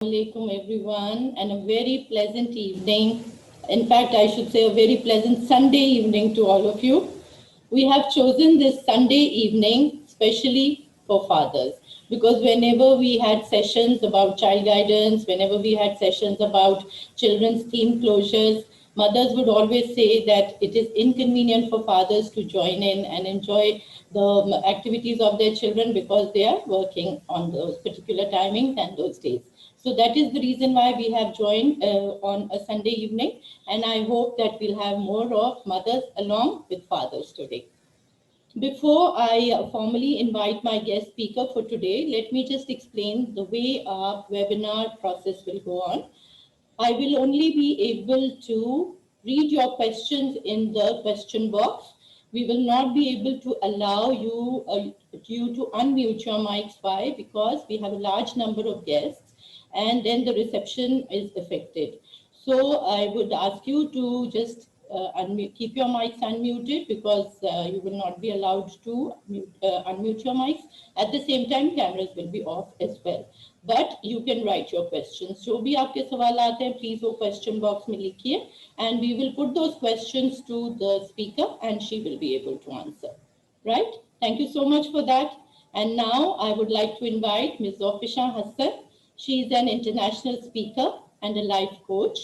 Alaikum everyone, and a very pleasant evening. In fact, I should say a very pleasant Sunday evening to all of you. We have chosen this Sunday evening specially for fathers because whenever we had sessions about child guidance, whenever we had sessions about children's team closures, mothers would always say that it is inconvenient for fathers to join in and enjoy the activities of their children because they are working on those particular timings and those days. So that is the reason why we have joined on a Sunday evening, and I hope that we'll have more of mothers along with fathers today. Before I formally invite my guest speaker for today, let me just explain the way our webinar process will go on. I will only be able to read your questions in the question box. We will not be able to allow you to unmute your mics. Why? Because we have a large number of guests and then the reception is affected. So I would ask you to just keep your mics unmuted because you will not be allowed to unmute your mics. At the same time, cameras will be off as well. But you can write your questions. जो भी आपके सवाल आते हैं, please वो question box में लिखिए, and we will put those questions to the speaker, and she will be able to answer. Right? Thank you so much for that. And now I would like to invite Ms. Zofisha Hassan. She is an international speaker and a life coach.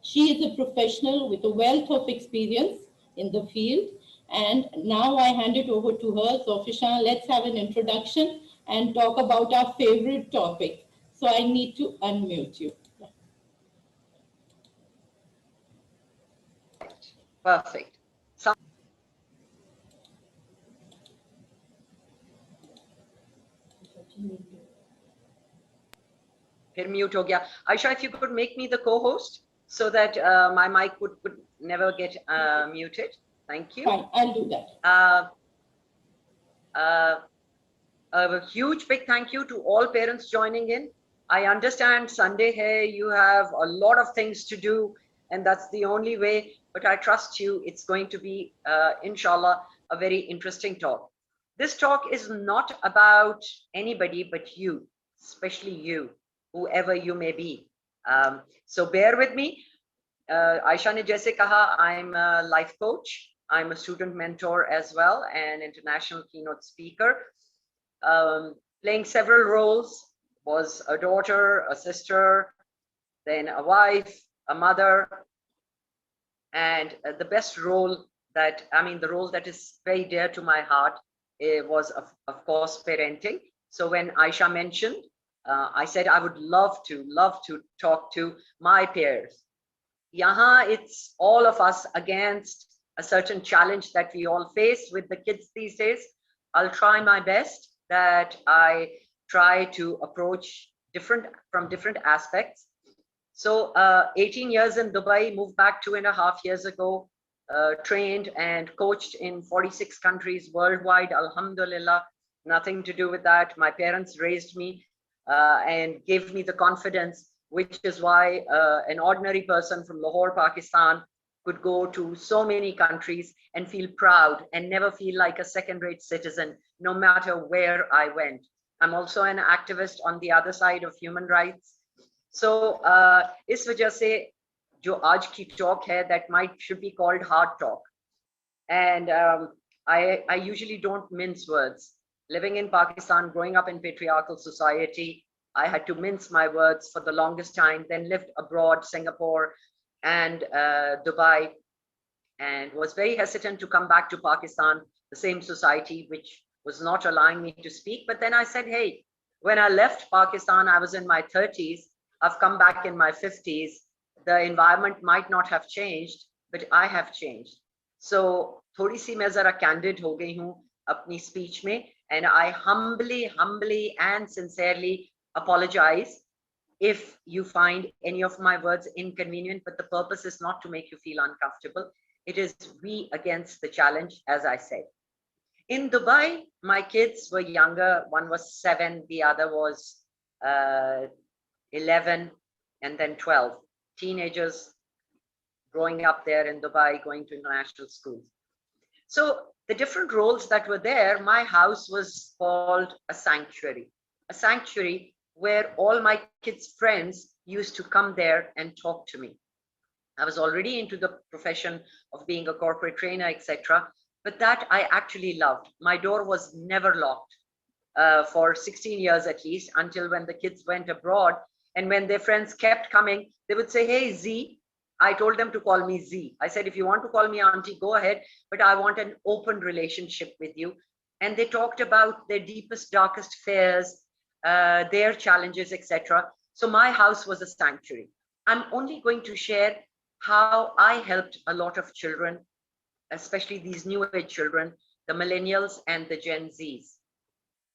She is a professional with a wealth of experience in the field. And now I hand it over to her. Zofisha, let's have an introduction and talk about our favorite topic. So I need to unmute you. Perfect. फिर mute हो गया. Aisha, if you could make me the co-host so that my mic would never get muted. Thank you. Fine, I'll do that. A huge big thank you to all parents joining in. I understand Sunday hai, you have a lot of things to do, and that's the only way, but I trust you. It's going to be, inshallah, a very interesting talk. This talk is not about anybody but you, especially you, whoever you may be. So bear with me. Aisha ne jaise kaha, I'm a life coach. I'm a student mentor as well, and international keynote speaker. Playing several roles, was a daughter, a sister, then a wife, a mother, and the best role that, the role that is very dear to my heart was, of course, parenting. So when Aisha mentioned, I said I would love to talk to my peers. Yaha, it's all of us against a certain challenge that we all face with the kids these days. I'll try my best that I try to approach from different aspects. So 18 years in Dubai, moved back 2.5 years ago, trained and coached in 46 countries worldwide, alhamdulillah, nothing to do with that. My parents raised me and gave me the confidence, which is why an ordinary person from Lahore, Pakistan, could go to so many countries and feel proud and never feel like a second-rate citizen, no matter where I went. I'm also an activist on the other side of human rights. So इस वजह से जो आज की talk है, that should be called hard talk. And I usually don't mince words. Living in Pakistan, growing up in patriarchal society, I had to mince my words for the longest time, then lived abroad, Singapore and Dubai, and was very hesitant to come back to Pakistan, the same society which was not allowing me to speak. But then I said, hey, when I left Pakistan, I was in my 30s. I've come back in my 50s. The environment might not have changed, but I have changed. So थोड़ी सी मैं जरा candid हो गई हूँ अपनी speech में, and I humbly and sincerely apologize if you find any of my words inconvenient, but the purpose is not to make you feel uncomfortable. It is we against the challenge, as I said. In Dubai, my kids were younger. One was 7, the other was 11, and then 12. Teenagers growing up there in Dubai, going to international schools. So the different roles that were there, my house was called a sanctuary. A sanctuary where all my kids' friends used to come there and talk to me. I was already into the profession of being a corporate trainer, etc. But that I actually loved. My door was never locked for 16 years at least, until when the kids went abroad. And when their friends kept coming, they would say, "Hey, Z." I told them to call me Z. I said, "If you want to call me auntie, go ahead, but I want an open relationship with you." And they talked about their deepest, darkest fears, their challenges, etc. So my house was a sanctuary. I'm only going to share how I helped a lot of children, especially these new age children, the millennials and the Gen Zs,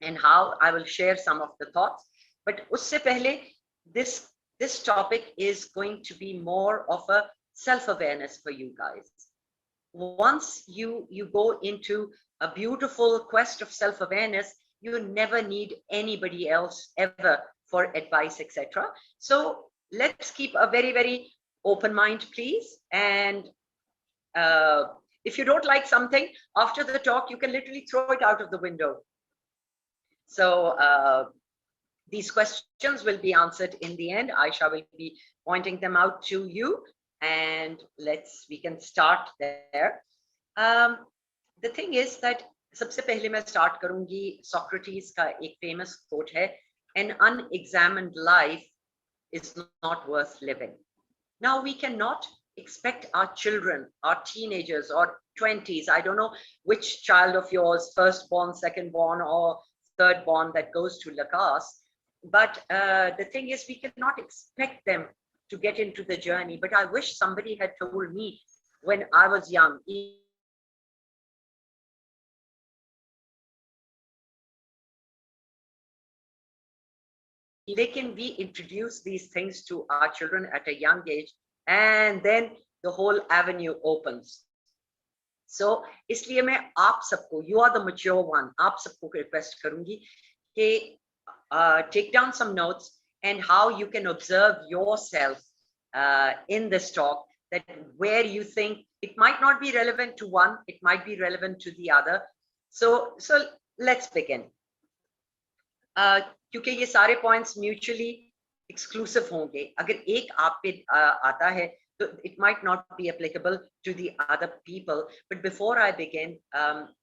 and how I will share some of the thoughts. But usse pehle, this topic is going to be more of a self-awareness for you guys. Once you go into a beautiful quest of self-awareness, you never need anybody else ever for advice, etc. So let's keep a very, very open mind, please. And if you don't like something after the talk, you can literally throw it out of the window. So these questions will be answered in the end. Aisha will be pointing them out to you, and we can start there. The thing is that सबसे पहले मैं start करूंगी Socrates का एक famous quote है, "An unexamined life is not worth living." Now we cannot expect our children, our teenagers or 20s, I don't know which child of yours, firstborn, secondborn, or thirdborn that goes to Lakas, but the thing is we cannot expect them to get into the journey. But I wish somebody had told me when I was young, we introduce these things to our children at a young age, and then the whole avenue opens. So इसलिए मैं आप सबको, you are the mature one, आप सबको request करूंगी कि take down some notes and how you can observe yourself in this talk, that where you think it might not be relevant to one, it might be relevant to the other. So let's begin. क्योंकि ये सारे points mutually exclusive होंगे. अगर एक आप पे आता है, so it might not be applicable to the other people. But before I begin,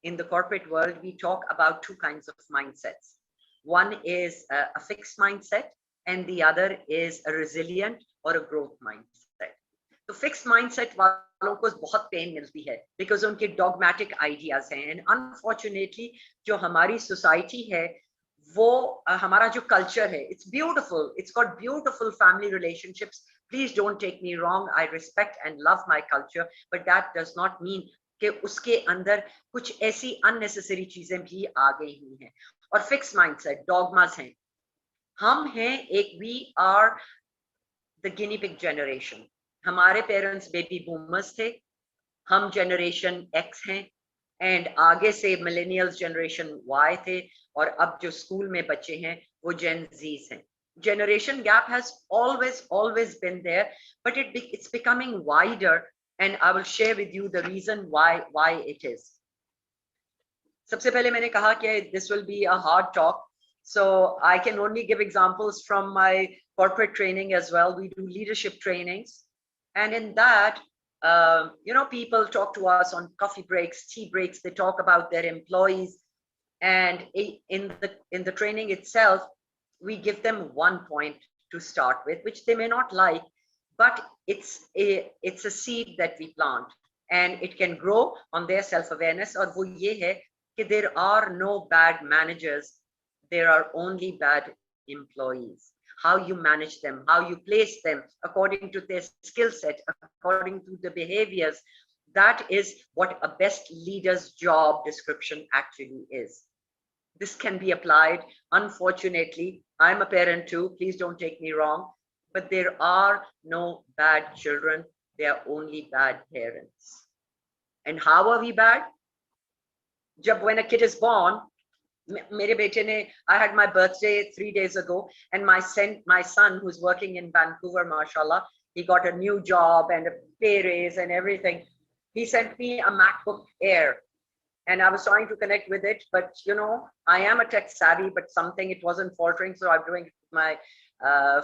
in the corporate world, we talk about two kinds of mindsets. One is a fixed mindset, and the other is a resilient or a growth mindset. The fixed mindset वालों को बहुत pain मिलती है because उनके dogmatic ideas हैं, and unfortunately जो हमारी society है, वो हमारा जो culture है, it's beautiful, it's got beautiful family relationships. Please don't take me wrong, I respect and love my culture, but that does not mean कि उसके अंदर कुछ ऐसी unnecessary चीजें भी आ गई हुई हैं. और fixed mindset, dogmas हैं. हम हैं एक, we are the guinea pig generation. हमारे parents baby boomers थे, हम generation X हैं, and आगे से millennials generation Y थे, और अब जो school में बच्चे हैं वो Gen Zs हैं. Generation gap has always been there, but it's becoming wider, and I will share with you the reason why it is. सबसे पहले मैंने कहा कि this will be a hard talk, so I can only give examples from my corporate training as well. We do leadership trainings, and in that, people talk to us on coffee breaks, tea breaks. They talk about their employees, and in the training itself, we give them one point to start with, which they may not like, but it's a seed that we plant, and it can grow on their self-awareness. और वो ये है कि there are no bad managers, there are only bad employees. How you manage them, how you place them according to their skill set, according to the behaviors, that is what a best leader's job description actually is. This can be applied. Unfortunately, I'm a parent too, please don't take me wrong, but there are no bad children, there are only bad parents. And how are we bad? When a kid is born, मेरे बेटे ने, I had my birthday 3 days ago, and my son who's working in Vancouver, mashallah, he got a new job and a pay raise and everything. He sent me a MacBook Air. and I was trying to connect with it, but you know, I am a tech savvy, but something it wasn't faltering, so I'm doing it with my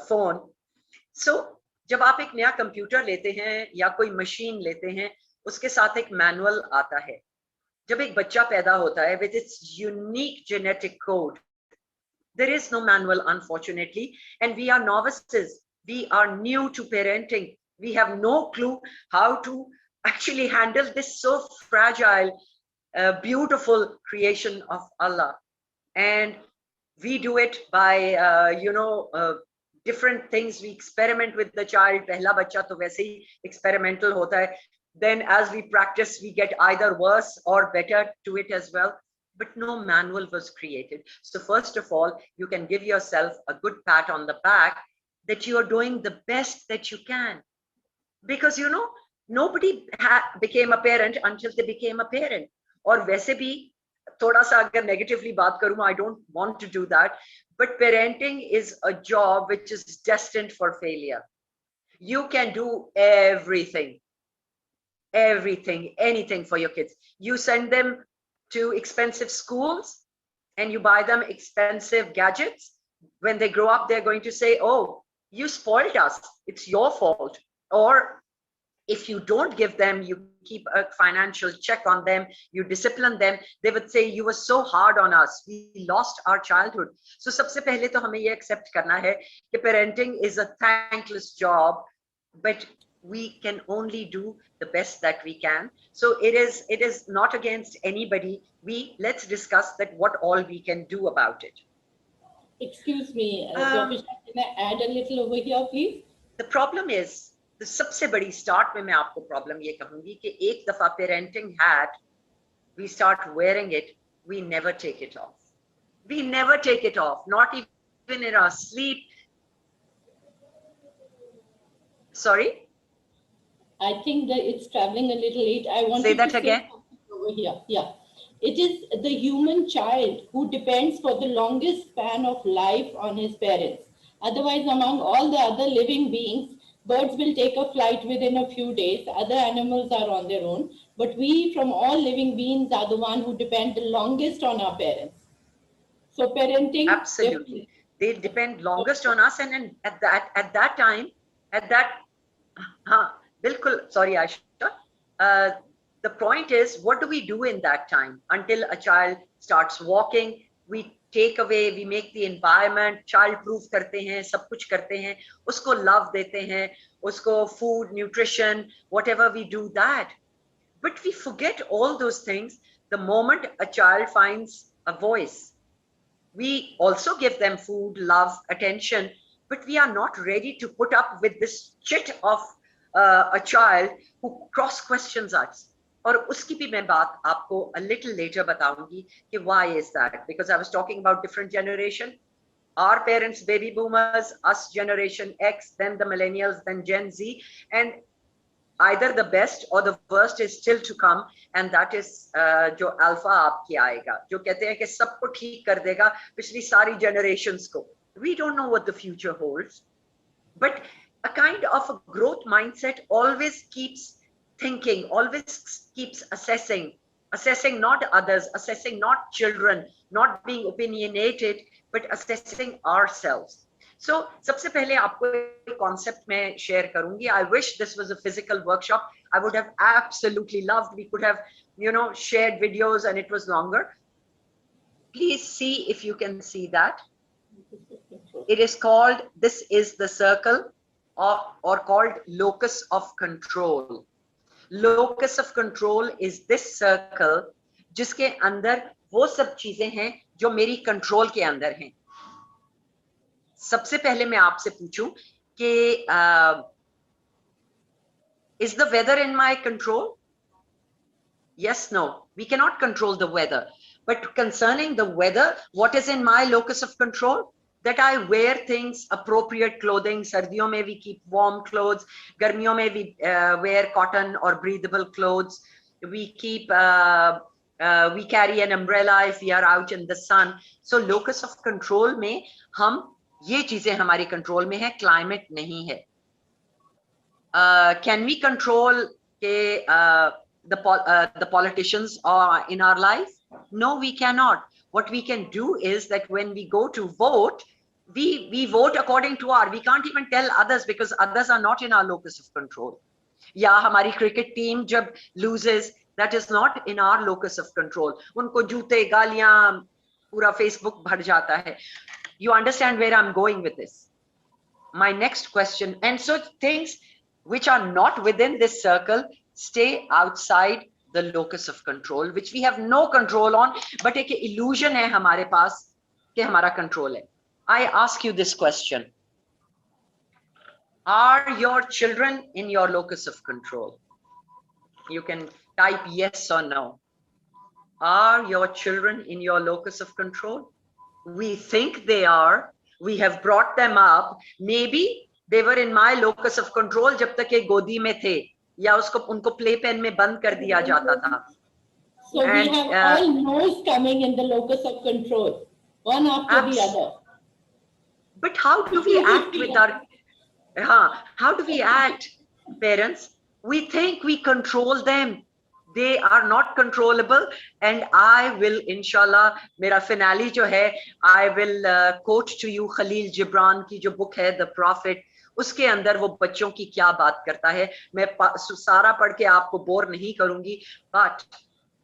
phone. So जब आप एक नया computer लेते हैं या कोई machine लेते हैं, उसके साथ एक मैनुअल आता है. जब एक बच्चा पैदा होता है with its unique genetic code, there is no manual, unfortunately, and we are novices. We are new to parenting. We have no clue how to actually handle this so fragile, beautiful creation of Allah. And we do it by, different things. We experiment with the child. Pehla bachcha to वैसे ही experimental होता है. Then as we practice, we get either worse or better to it as well. But no manual was created. So first of all, you can give yourself a good pat on the back that you are doing the best that you can. Because, you know, nobody became a parent until they became a parent. और वैसे भी थोड़ा सा अगर negatively बात करूँ, I don't want to do that. But parenting is a job which is destined for failure. You can do everything, anything for your kids. You send them to expensive schools and you buy them expensive gadgets. When they grow up, they're going to say, oh, you spoiled us, it's your fault. Or if you don't give them, you keep a financial check on them, you discipline them, they would say you were so hard on us, we lost our childhood. So सबसे पहले तो हमें ये accept करना है कि parenting is a thankless job, but we can only do the best that we can. So it is not against anybody. Let's discuss that what all we can do about it. Excuse me, Dr. Shah, can I add a little over here, please? The problem is, the सबसे बड़ी start में मैं आपको problem ये कहूँगी कि एक दफा parenting hat, we start wearing it, we never take it off. We never take it off, not even in our sleep. Sorry? I think that it's traveling a little late. I want Say that to again. Say over here. Yeah. It is the human child who depends for the longest span of life on his parents. Otherwise, among all the other living beings, birds will take a flight within a few days. Other animals are on their own. But we, from all living beings, are the one who depend the longest on our parents. So parenting. Absolutely. They depend longest on us. And at that time, bilkul, sorry, Aisha. The point is, what do we do in that time until a child starts walking? We take away, we make the environment child-proof करते हैं, सब कुछ करते हैं, उसको love देते हैं, उसको food, nutrition, whatever we do that. But we forget all those things the moment a child finds a voice. We also give them food, love, attention, but we are not ready to put up with this chit of a child who cross questions us. और उसकी भी मैं बात आपको a little later बताऊंगी कि why is that, because I was talking about different generation. Our parents, baby boomers, us generation X, then the millennials, then Gen Z, and either the best or the worst is still to come, and that is जो alpha आपकी आएगा, जो कहते हैं कि सबको ठीक कर देगा पिछली सारी generations को. We don't know what the future holds, but a kind of a growth mindset always keeps thinking, always keeps assessing not others, assessing not children, not being opinionated, but assessing ourselves. So सबसे पहले आपको एक concept मैं share करूँगी. I wish this was a physical workshop. I would have absolutely loved. We could have, shared videos and it was longer. Please see if you can see that. It is called, this is the circle, or called locus of control. Locus of control is this circle जिसके अंदर वो सब चीजें हैं जो मेरी control के अंदर हैं. सबसे पहले मैं आपसे पूछूं कि is the weather in my control? Yes, no. We cannot control the weather. But concerning the weather, what is in my locus of control? That I wear things, appropriate clothing. Sardiyon mein we keep warm clothes. Garmiyon mein we wear cotton or breathable clothes. We keep, we carry an umbrella if we are out in the sun. So locus of control में हम ये चीजें हमारी control में है, climate नहीं है. Can we control के the politicians are in our life? No, we cannot. What we can do is that when we go to vote, we vote according to we can't even tell others because others are not in our locus of control. या हमारी cricket team जब loses, that is not in our locus of control. उनको जूते गालियां पूरा Facebook भर जाता है. You understand where I'm going with this? My next question, and so things which are not within this circle stay outside the locus of control, which we have no control on, but एक illusion है हमारे पास कि हमारा control है. I ask you this question. Are your children in your locus of control? You can type yes or no. Are your children in your locus of control? We think they are. We have brought them up. Maybe they were in my locus of control जब तक ये गोदी में थे या उसको उनको play pen में बंद कर दिया जाता था. So we have all no's coming in the locus of control, one after the other. But how do we act with our? How do we act, parents? We think we control them. They are not controllable, and I will, inshallah, मेरा finale जो है, I will quote to you Khalil Gibran की जो book है, The Prophet. उसके अंदर वो बच्चों की क्या बात करता है. मैं सारा पढ़ के आपको बोर नहीं करूंगी, but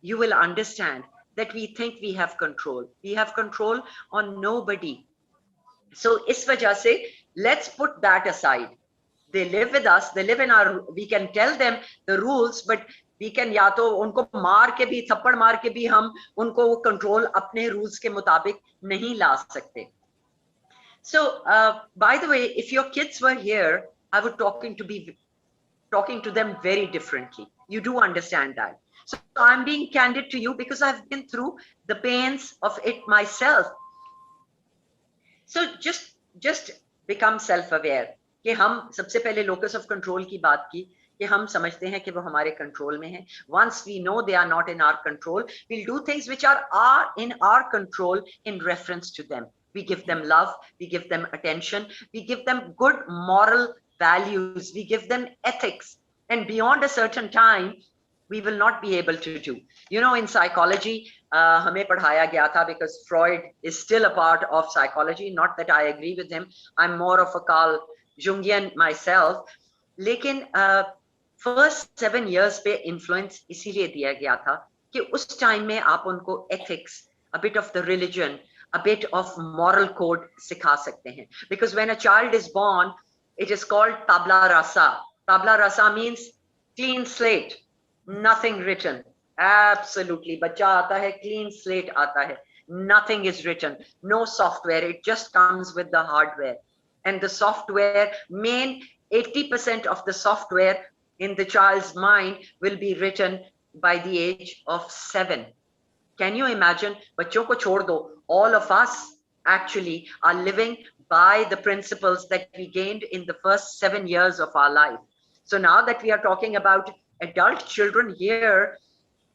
you will understand that we think we have control. We have control on nobody. So इस वजह से let's put that aside. They live with us. They live in our. We can tell them the rules, but we can या तो उनको मार के भी थप्पड़ मार के भी हम उनको वो कंट्रोल अपने रूल्स के मुताबिक नहीं ला सकते. So by the way, if your kids were here, I would talking to them very differently. You do understand that. So I'm being candid to you because I've been through the pains of it myself. So just become self-aware कि हम सबसे पहले locus of control की बात की कि हम समझते हैं कि वो हमारे कंट्रोल में है. Once we know they are not in our control, we'll do things which are in our control in reference to them. We give them love, we give them attention, we give them good moral values, we give them ethics, and beyond a certain time we will not be able to do. You know, in psychology हमें पढ़ाया गया था, because Freud is still a part of psychology, not that I agree with him, I'm more of a Carl Jungian myself, लेकिन first 7 years पे influence इसीलिए दिया गया था कि उस time में आप उनको ethics, a bit of the religion, a bit of moral code सिखा सकते हैं. Because when a child is born, it is called tabla rasa. Tabla rasa means clean slate, nothing written. Absolutely, बच्चा आता है, clean slate आता है, nothing is written, no software, it just comes with the hardware. And the software, main 80% of the software in the child's mind will be written by the age of 7. Can you imagine? बच्चों को छोड़ दो. All of us actually are living by the principles that we gained in the first 7 years of our life. So now that we are talking about adult children here,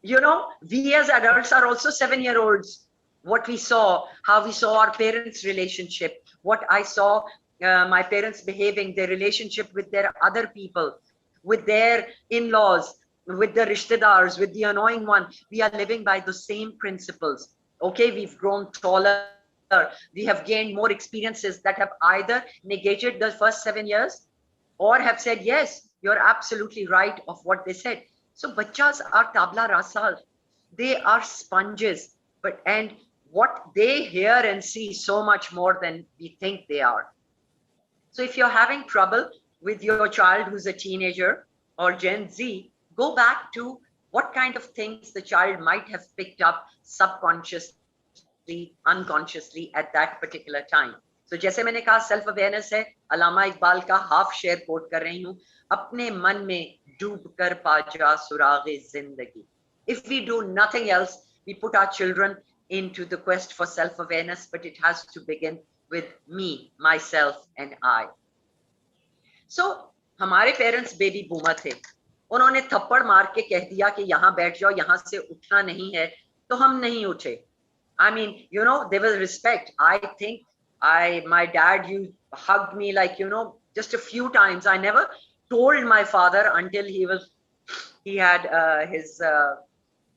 you know, we as adults are also 7-year-olds. What we saw, how we saw our parents' relationship, what I saw my parents behaving, their relationship with their other people, with their in-laws, with the rishtedars, with the annoying one. We are living by the same principles. Okay, we've grown taller, we have gained more experiences that have either negated the first 7 years or have said, yes, you're absolutely right of what they said. So bachas are tabla rasa, they are sponges, and what they hear and see so much more than we think they are. So if you're having trouble with your child who's a teenager or Gen Z, go back to what kind of things the child might have picked up subconsciously, unconsciously at that particular time. So जैसे मैंने कहा, self awareness है, अलामा इकबाल का half share quote कर रही हूँ, अपने मन में डूब कर पा जा सुरागे जिंदगी. If we do nothing else, we put our children into the quest for self awareness, but it has to begin with me, myself and I. So हमारे parents baby boomer थे, उन्होंने थप्पड़ मार के कह दिया कि यहाँ बैठ जाओ, यहाँ से उठना नहीं है, तो हम नहीं उठे. I mean, you know, there was respect. I think my dad, you hugged me like, you know, just a few times. I never told my father until he was he had his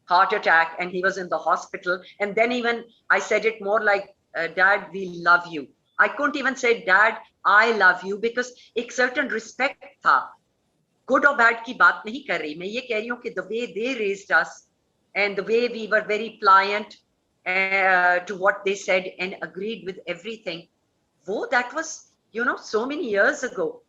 heart attack and he was in the hospital. And then even I said it more like, Dad, we love you. I couldn't even say, Dad, I love you, because एक certain respect था. Good or bad की बात नहीं कर रही. मैं ये कह रही हूँ कि the way they raised us and the way we were very pliant to what they said and agreed with everything. वो that was, you know, so many years ago.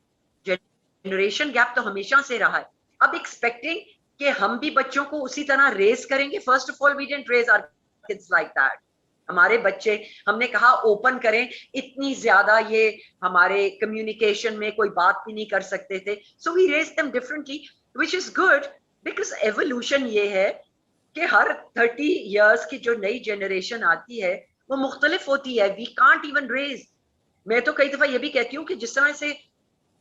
Generation gap तो हमेशा से रहा है. अब expecting कि हम भी बच्चों को उसी तरह रेज करेंगे. First of all, we didn't raise our kids like that. हमारे बच्चे हमने कहा ओपन करें, इतनी ज्यादा ये हमारे कम्युनिकेशन में कोई बात भी नहीं कर सकते थे. So we raised them differently, which is good, because evolution ये है कि हर 30 years की जो नई जनरेशन आती है वो मुख्तलिफ होती है. We can't even raise. मैं तो कई दफा ये भी कहती हूँ कि जिस तरह से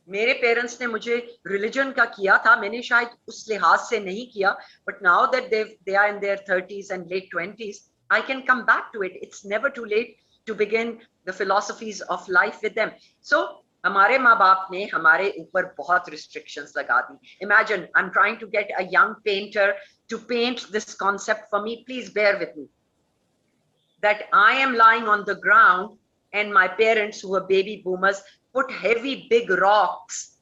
मेरे पेरेंट्स ने मुझे रिलीजन का किया था, मैंने शायद उस लिहाज से नहीं किया, but now that they are in their 30s and late 20s, I can come back to it. It's never too late to begin the philosophies of life with them. So हमारे माँ बाप ने हमारे ऊपर बहुत restrictions लगा दी. Imagine I'm trying to get a young painter to paint this concept for me. Please bear with me. That I am lying on the ground and my parents, who were baby boomers, put heavy big rocks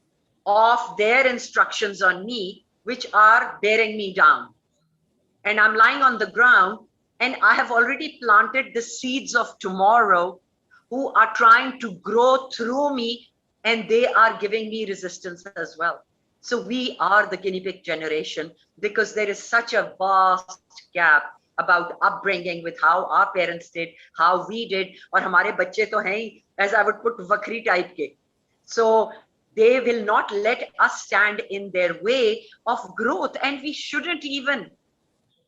of their instructions on me, which are bearing me down. And I'm lying on the ground and I have already planted the seeds of tomorrow who are trying to grow through me, and they are giving me resistance as well. So we are the guinea pig generation, because there is such a vast gap about upbringing with how our parents did, how we did, और हमारे बच्चे तो हैं ही, as I would put, वक्री type के. So they will not let us stand in their way of growth, and we shouldn't even,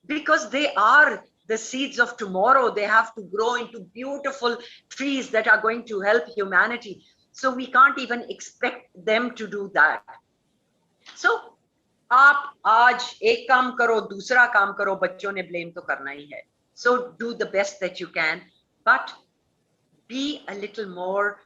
because they are the seeds of tomorrow. They have to grow into beautiful trees that are going to help humanity. So we can't even expect them to do that. So आप आज एक काम करो, दूसरा काम करो, बच्चों ने blame तो करना ही है. So do the best that you can, but be a little more,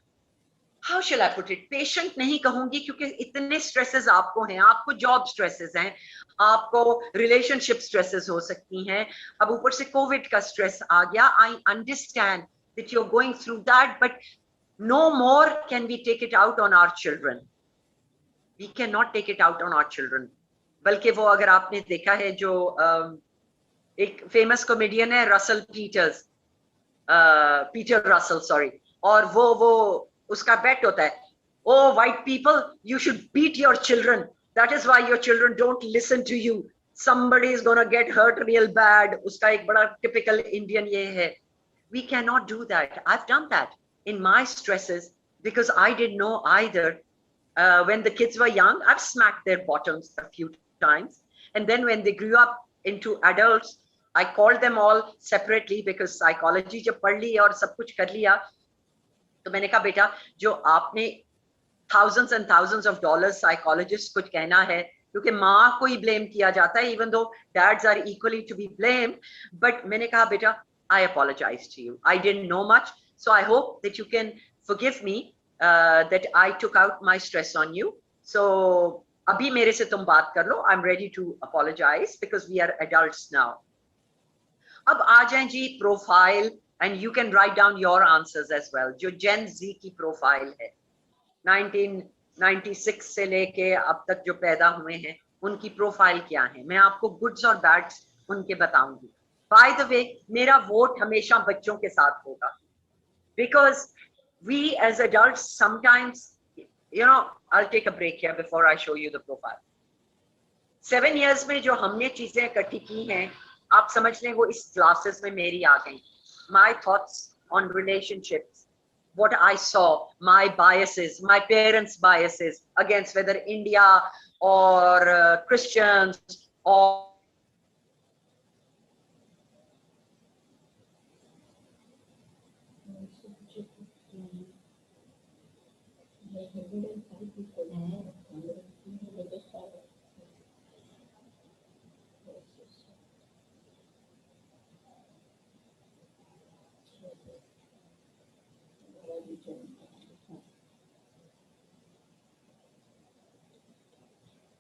how shall I put it, patient नहीं कहूंगी, क्योंकि इतने stresses आपको हैं. आपको job stresses हैं, आपको relationship stresses हो सकती हैं, अब ऊपर से COVID का stress आ गया. I understand that you're going through that, but no more can we take it out on our children. We cannot take it out on our children. बल्कि वो अगर आपने देखा है जो एक famous comedian है Russell Peters, Peter Russell, sorry, और वो उसका bet होता है, oh white people, you should beat your children, that is why your children don't listen to you, somebody is gonna get hurt real bad. उसका एक बड़ा typical Indian ये है. We cannot do that. I've done that in my stresses because I didn't know either. When the kids were young, I've smacked their bottoms a few times, and then when they grew up into adults, I called them all separately because psychology जब पढ़ ली और सब कुछ कर लिया, तो मैंने कहा बेटा जो आपने thousands and thousands of dollars psychologists कुछ कहना है, क्योंकि माँ को ही blame किया जाता है, even though dads are equally to be blamed, but मैंने कहा बेटा I apologize to you. I didn't know much, so I hope that you can forgive me that I took out my stress on you. So अभी मेरे से तुम बात कर लो. I'm ready to apologize because we are adults now. अब आ जाएं जी profile, and you can write down your answers as well. जो Gen Z की प्रोफाइल है 1996 से लेके अब तक जो पैदा हुए हैं, उनकी प्रोफाइल क्या है, मैं आपको गुड्स और बैड्स उनके बताऊंगी. By the way, मेरा वोट हमेशा बच्चों के साथ होगा, because we as adults sometimes, you know, I'll take a break here before I show you the profile. 7 years में जो हमने चीजें इकट्ठी की हैं, आप समझ लें वो इस क्लासेस में मेरी आ गई. My thoughts on relationships, what I saw, my biases, my parents' biases against whether India or Christians or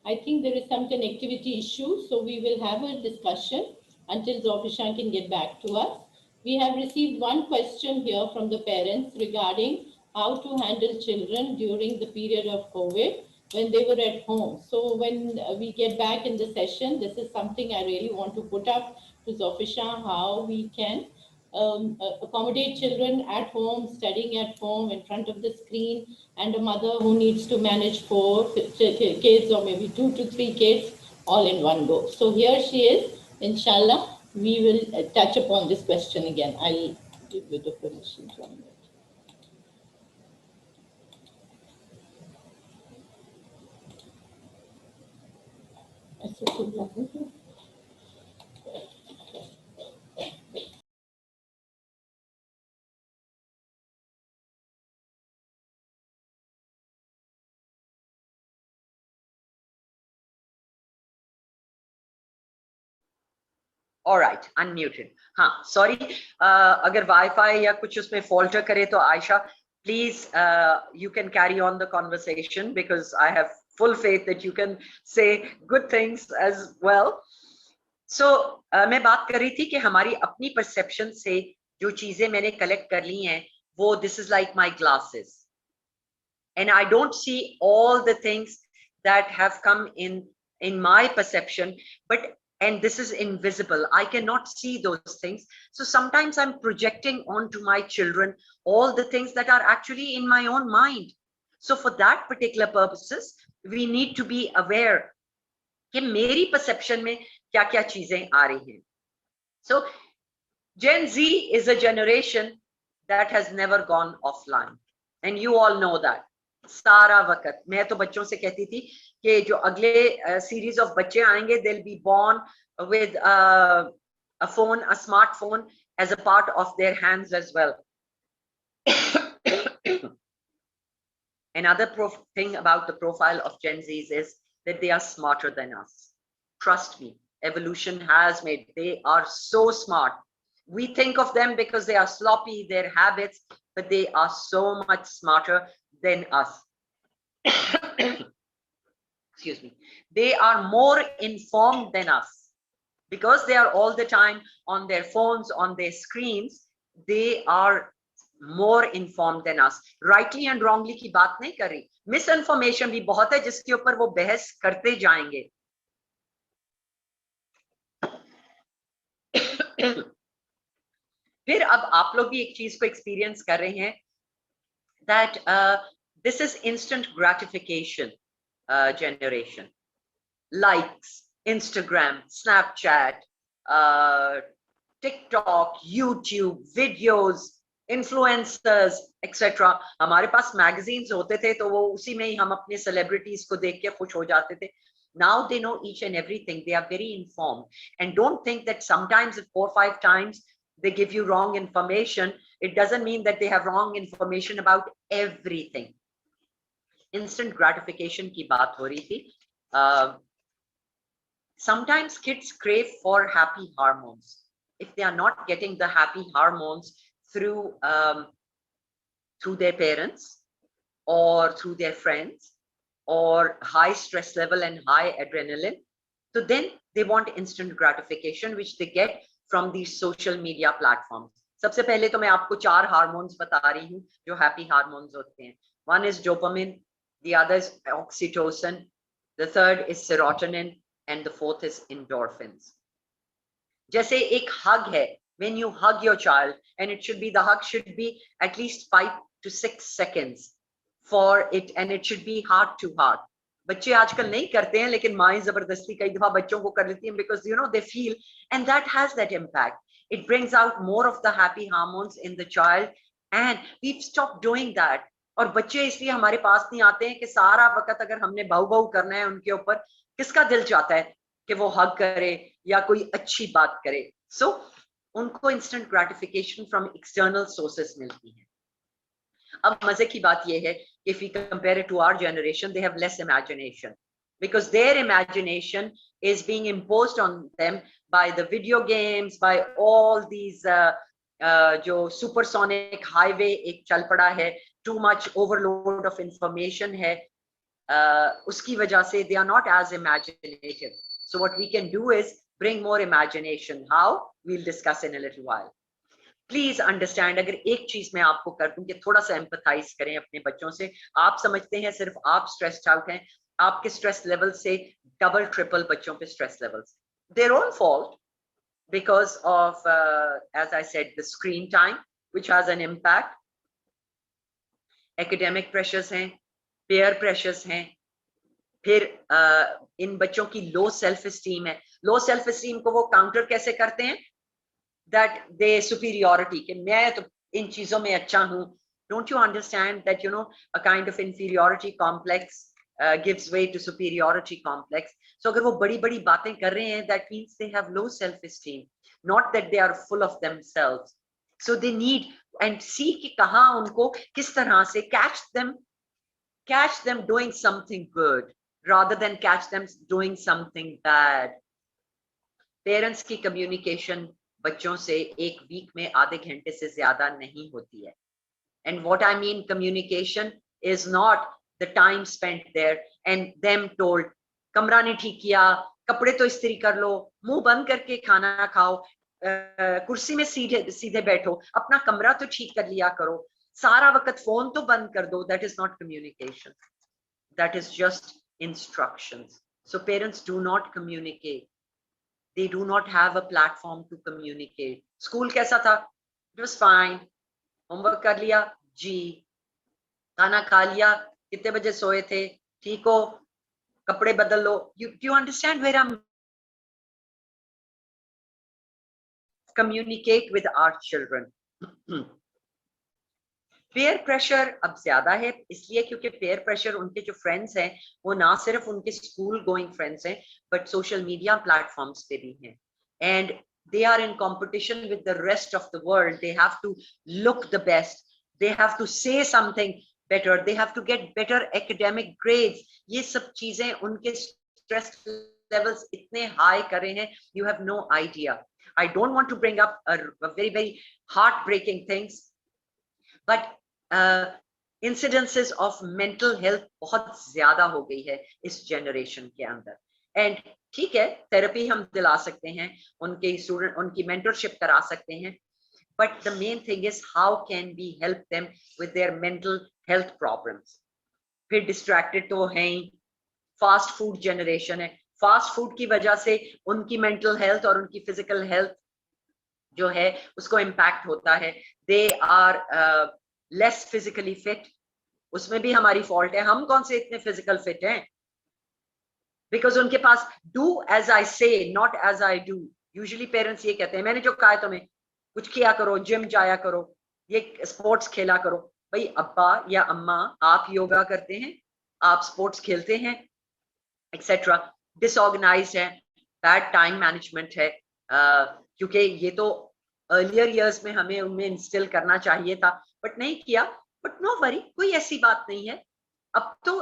I think there is some connectivity issue, so we will have a discussion until Zofishan can get back to us. We have received one question here from the parents regarding how to handle children during the period of COVID when they were at home. So when we get back in the session, this is something I really want to put up to Zofishan, how we can accommodate children at home, studying at home in front of the screen, and a mother who needs to manage 4 kids or maybe 2 to 3 kids all in one go. So here she is. Inshallah, we will touch upon this question again. I'll give you the permission to unmute. All right, unmuted. हाँ, sorry, अगर wifi या कुछ उसमें falter करे तो Ayesha, please, you can carry on the conversation because I have full faith that you can say good things as well. So, मैं बात कर रही थी कि हमारी अपनी perception से जो चीजें मैंने collect कर ली हैं, वो this is like my glasses, and I don't see all the things that have come in my perception, but and this is invisible. I cannot see those things. So sometimes I'm projecting onto my children all the things that are actually in my own mind. So for that particular purposes, we need to be aware कि मेरी perception में क्या-क्या चीजें आ रही हैं. So Gen Z is a generation that has never gone offline, and you all know that. सारा वक्त मैं तो बच्चों से कहती थी कि जो अगले सीरीज ऑफ बच्चे आएंगे, they'll be born with a phone, a smartphone as a part of their hands as well. Another thing about the profile of Gen Zs is that they are smarter than us. Trust me, evolution has made, they are so smart. We think of them because they are sloppy, their habits, but they are so much smarter than us. Excuse me. They are more informed than us because they are all the time on their phones, on their screens. They are more informed than us. Rightly and wrongly की बात नहीं कर रही. Misinformation भी बहुत है जिसके ऊपर वो बहस करते जाएंगे. फिर अब आप लोग भी एक चीज को एक्सपीरियंस कर रहे हैं that this is instant gratification generation. Likes, Instagram, Snapchat, TikTok, YouTube, videos, influencers, etc. हमारे पास magazines होते थे तो वो उसी में ही हम अपने celebrities को देख के खुश हो जाते थे. Now they know each and everything. They are very informed. And don't think that sometimes if 4 or 5 times they give you wrong information, it doesn't mean that they have wrong information about everything. Instant gratification की बात हो रही थी. Sometimes kids crave for happy hormones. If they are not getting the happy hormones through their parents or through their friends or high stress level and high adrenaline, so then they want instant gratification, which they get from these social media platforms. सबसे पहले तो मैं आपको 4 hormones बता रही हूँ जो happy hormones होते हैं. One is dopamine, the other is oxytocin, the third is serotonin, and the fourth is endorphins. जैसे एक hug है, when you hug your child, and the hug should be at least 5 to 6 seconds for it, and it should be heart to heart. बच्चे आजकल नहीं करते हैं, लेकिन माएं जबरदस्ती कई दफा बच्चों को कर लेती हैं because they feel, and that has that impact. It brings out more of the happy hormones in the child, and we've stopped doing that. और बच्चे इसलिए हमारे पास नहीं आते हैं कि सारा वक्त अगर हमने भाऊ भाऊ करना है उनके ऊपर, किसका दिल चाहता है कि वो हग करे या कोई अच्छी बात करे. So उनको instant gratification from external sources मिलती है. अब मजे की बात ये है, if we compare it to our generation, they have less imagination because their imagination is being imposed on them by the video games, by all these जो supersonic highway एक चल पड़ा है, too much overload of information है. उसकी वजह से they are not as imaginative. So what we can do is bring more imagination. How? We'll discuss in a little while. Please understand, अगर एक चीज मैं आपको कर दूं कि थोड़ा सा एम्पथाइज करें अपने बच्चों से. आप समझते हैं सिर्फ आप स्ट्रेस्ड आउट हैं, आपके स्ट्रेस लेवल से डबल ट्रिपल बच्चों पे stress levels. Their own fault because of, as I said, the screen time, which has an impact. Academic pressures हैं, peer pressures हैं, फिर इन बच्चों की लो सेल्फ एस्टीम है. लो सेल्फ एस्टीम को वो काउंटर कैसे करते हैं? दैट दे सुपीरियोरिटी, कि मैं तो इन चीजों में अच्छा हूं. Don't you understand that you know a kind of inferiority complex gives way to superiority complex. So अगर वो बड़ी बड़ी बातें कर रहे हैं, that means they have low self esteem, not that they are full of themselves. So they need and see कि कहाँ उनको किस तरह से catch them doing something good rather than catch them doing something bad. Parents की communication बच्चों से एक वीक में आधे घंटे से ज्यादा नहीं होती है. And what I mean communication is not the time spent there and them told कमरा नहीं ठीक किया, कपड़े तो इस्त्री कर लो, मुंह बंद करके खाना खाओ, कुर्सी में सीधे सीधे बैठो, अपना कमरा तो ठीक कर लिया करो, सारा वक्त फोन तो बंद कर दो. That is not communication. That is just instructions. So parents do not communicate. They do not have a platform to communicate. School कैसा था? It was fine. Homework कर लिया? जी. खाना खा लिया? कितने बजे सोए थे? ठीक हो? कपड़े बदल लो. Do you understand where I'm? Communicate with our children. Peer pressure अब ज्यादा है इसलिए क्योंकि पेयर प्रेशर उनके जो फ्रेंड्स हैं वो ना सिर्फ उनके स्कूल गोइंग फ्रेंड्स हैं बट सोशल मीडिया प्लेटफॉर्म्स पे भी हैं. And they are in competition with the rest of the world. They have to look the best. They have to say something better. They have to get better academic grades. ये सब चीजें उनके stress levels इतने high कर रहे हैं. You have no idea. I don't want to bring up a very, very heartbreaking things. But incidences of mental health बहुत ज्यादा हो गई है इस generation के अंदर. And ठीक है, थेरेपी हम दिला सकते हैं, उनके स्टूडेंट उनकी मेंटरशिप करा सकते हैं, but the main thing is how can we help them with their mental health problems. फिर distracted तो हैं ही, फास्ट फूड जनरेशन है, फास्ट फूड की वजह से उनकी मेंटल हेल्थ और उनकी फिजिकल हेल्थ जो है उसको इम्पैक्ट होता है. They are less physically fit. उसमें भी हमारी फॉल्ट है, हम कौन से इतने फिजिकल फिट हैं? बिकॉज उनके पास do as I say not as I do. Usually parents ये कहते हैं मैंने जो कहा है तुम्हें कुछ किया करो, जिम जाया करो, ये स्पोर्ट्स खेला करो. भाई अब्बा या अम्मा आप योगा करते हैं, आप स्पोर्ट्स खेलते हैं एक्सेट्रा. डिसऑर्गेनाइज्ड है, बैड टाइम मैनेजमेंट है, क्योंकि ये तो अर्लियर ईयर्स में हमें उनमें इंस्टिल करना चाहिए था बट नहीं किया. बट नो वरी, कोई ऐसी बात नहीं है. अब तो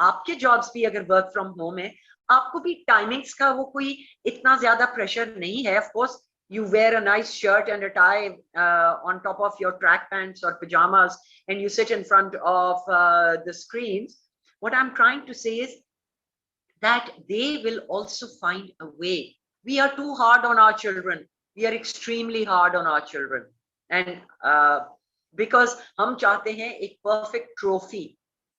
आपके जॉब्स भी अगर वर्क फ्रॉम होम है, आपको भी टाइमिंग्स का वो कोई इतना ज्यादा प्रेशर नहीं है. Of course you wear a nice shirt and a tie on top of your track pants or pajamas and you sit in front of the screens. What I'm trying to say is that they will also find a way. We are too hard on our children. We are extremely hard on our children. And because हम चाहते हैं एक perfect trophy.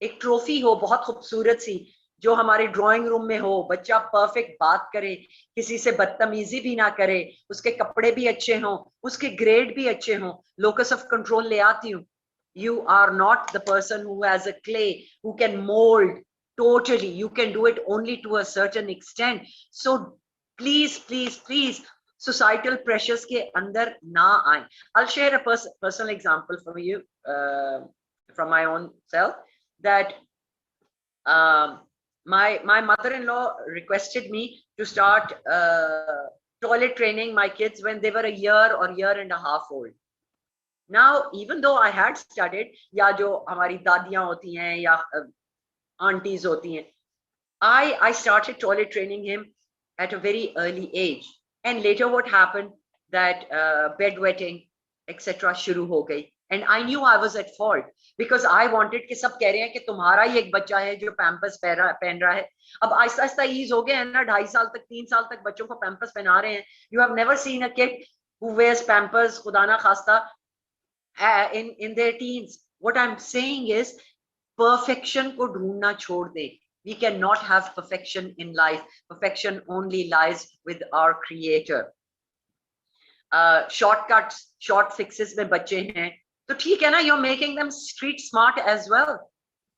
एक trophy हो बहुत खूबसूरत सी, जो हमारे ड्राइंग रूम में हो, बच्चा परफेक्ट बात करे, किसी से बदतमीजी भी ना करे, उसके कपड़े भी अच्छे हों, उसके ग्रेड भी अच्छे हों. लोकस ऑफ कंट्रोल ले आती हूँ. You are not the person who has a clay, who can mold totally. You can do it only to a certain extent. So please, please, please, societal pressures के अंदर ना आए. I'll share a personal example for you from my own self that my mother-in-law requested me to start toilet training my kids when they were a year or year and a half old. Now, even though I had studied, या जो हमारी दादियां होती हैं या aunties होती हैं, I started toilet training him at a very early age. And later what happened that bedwetting etc. शुरू हो गई. and I knew I was at fault because I wanted कि सब कह रहे हैं कि तुम्हारा ही एक बच्चा है जो पैम्पर्स पहन रहा है. अब आहिस्ता आहिस्ता ईज हो गए हैं ना, 2.5 साल तक 3 साल तक बच्चों को पैम्पर्स पहना रहे हैं. You have never seen a kid who wears pampers खुदा ना खास्ता in their teens. What I'm saying is perfection को ढूंढना छोड़ दे. We cannot have perfection in life. Perfection only lies with our creator. Shortcuts, short fixes में बच्चे हैं तो ठीक है ना, you're making them street smart as well.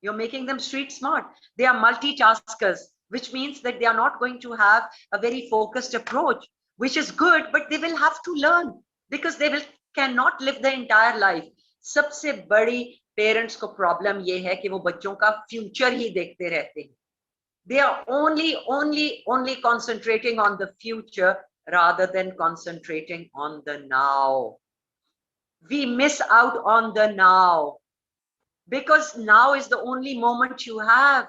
You're making them street smart. They are multitaskers, which means that they are not going to have a very focused approach, which is good, but they will have to learn because they cannot live the entire life. सबसे बड़ी parents को problem ये है कि वो बच्चों का future ही देखते रहते हैं. They are only concentrating on the future rather than concentrating on the now. We miss out on the now because now is the only moment you have.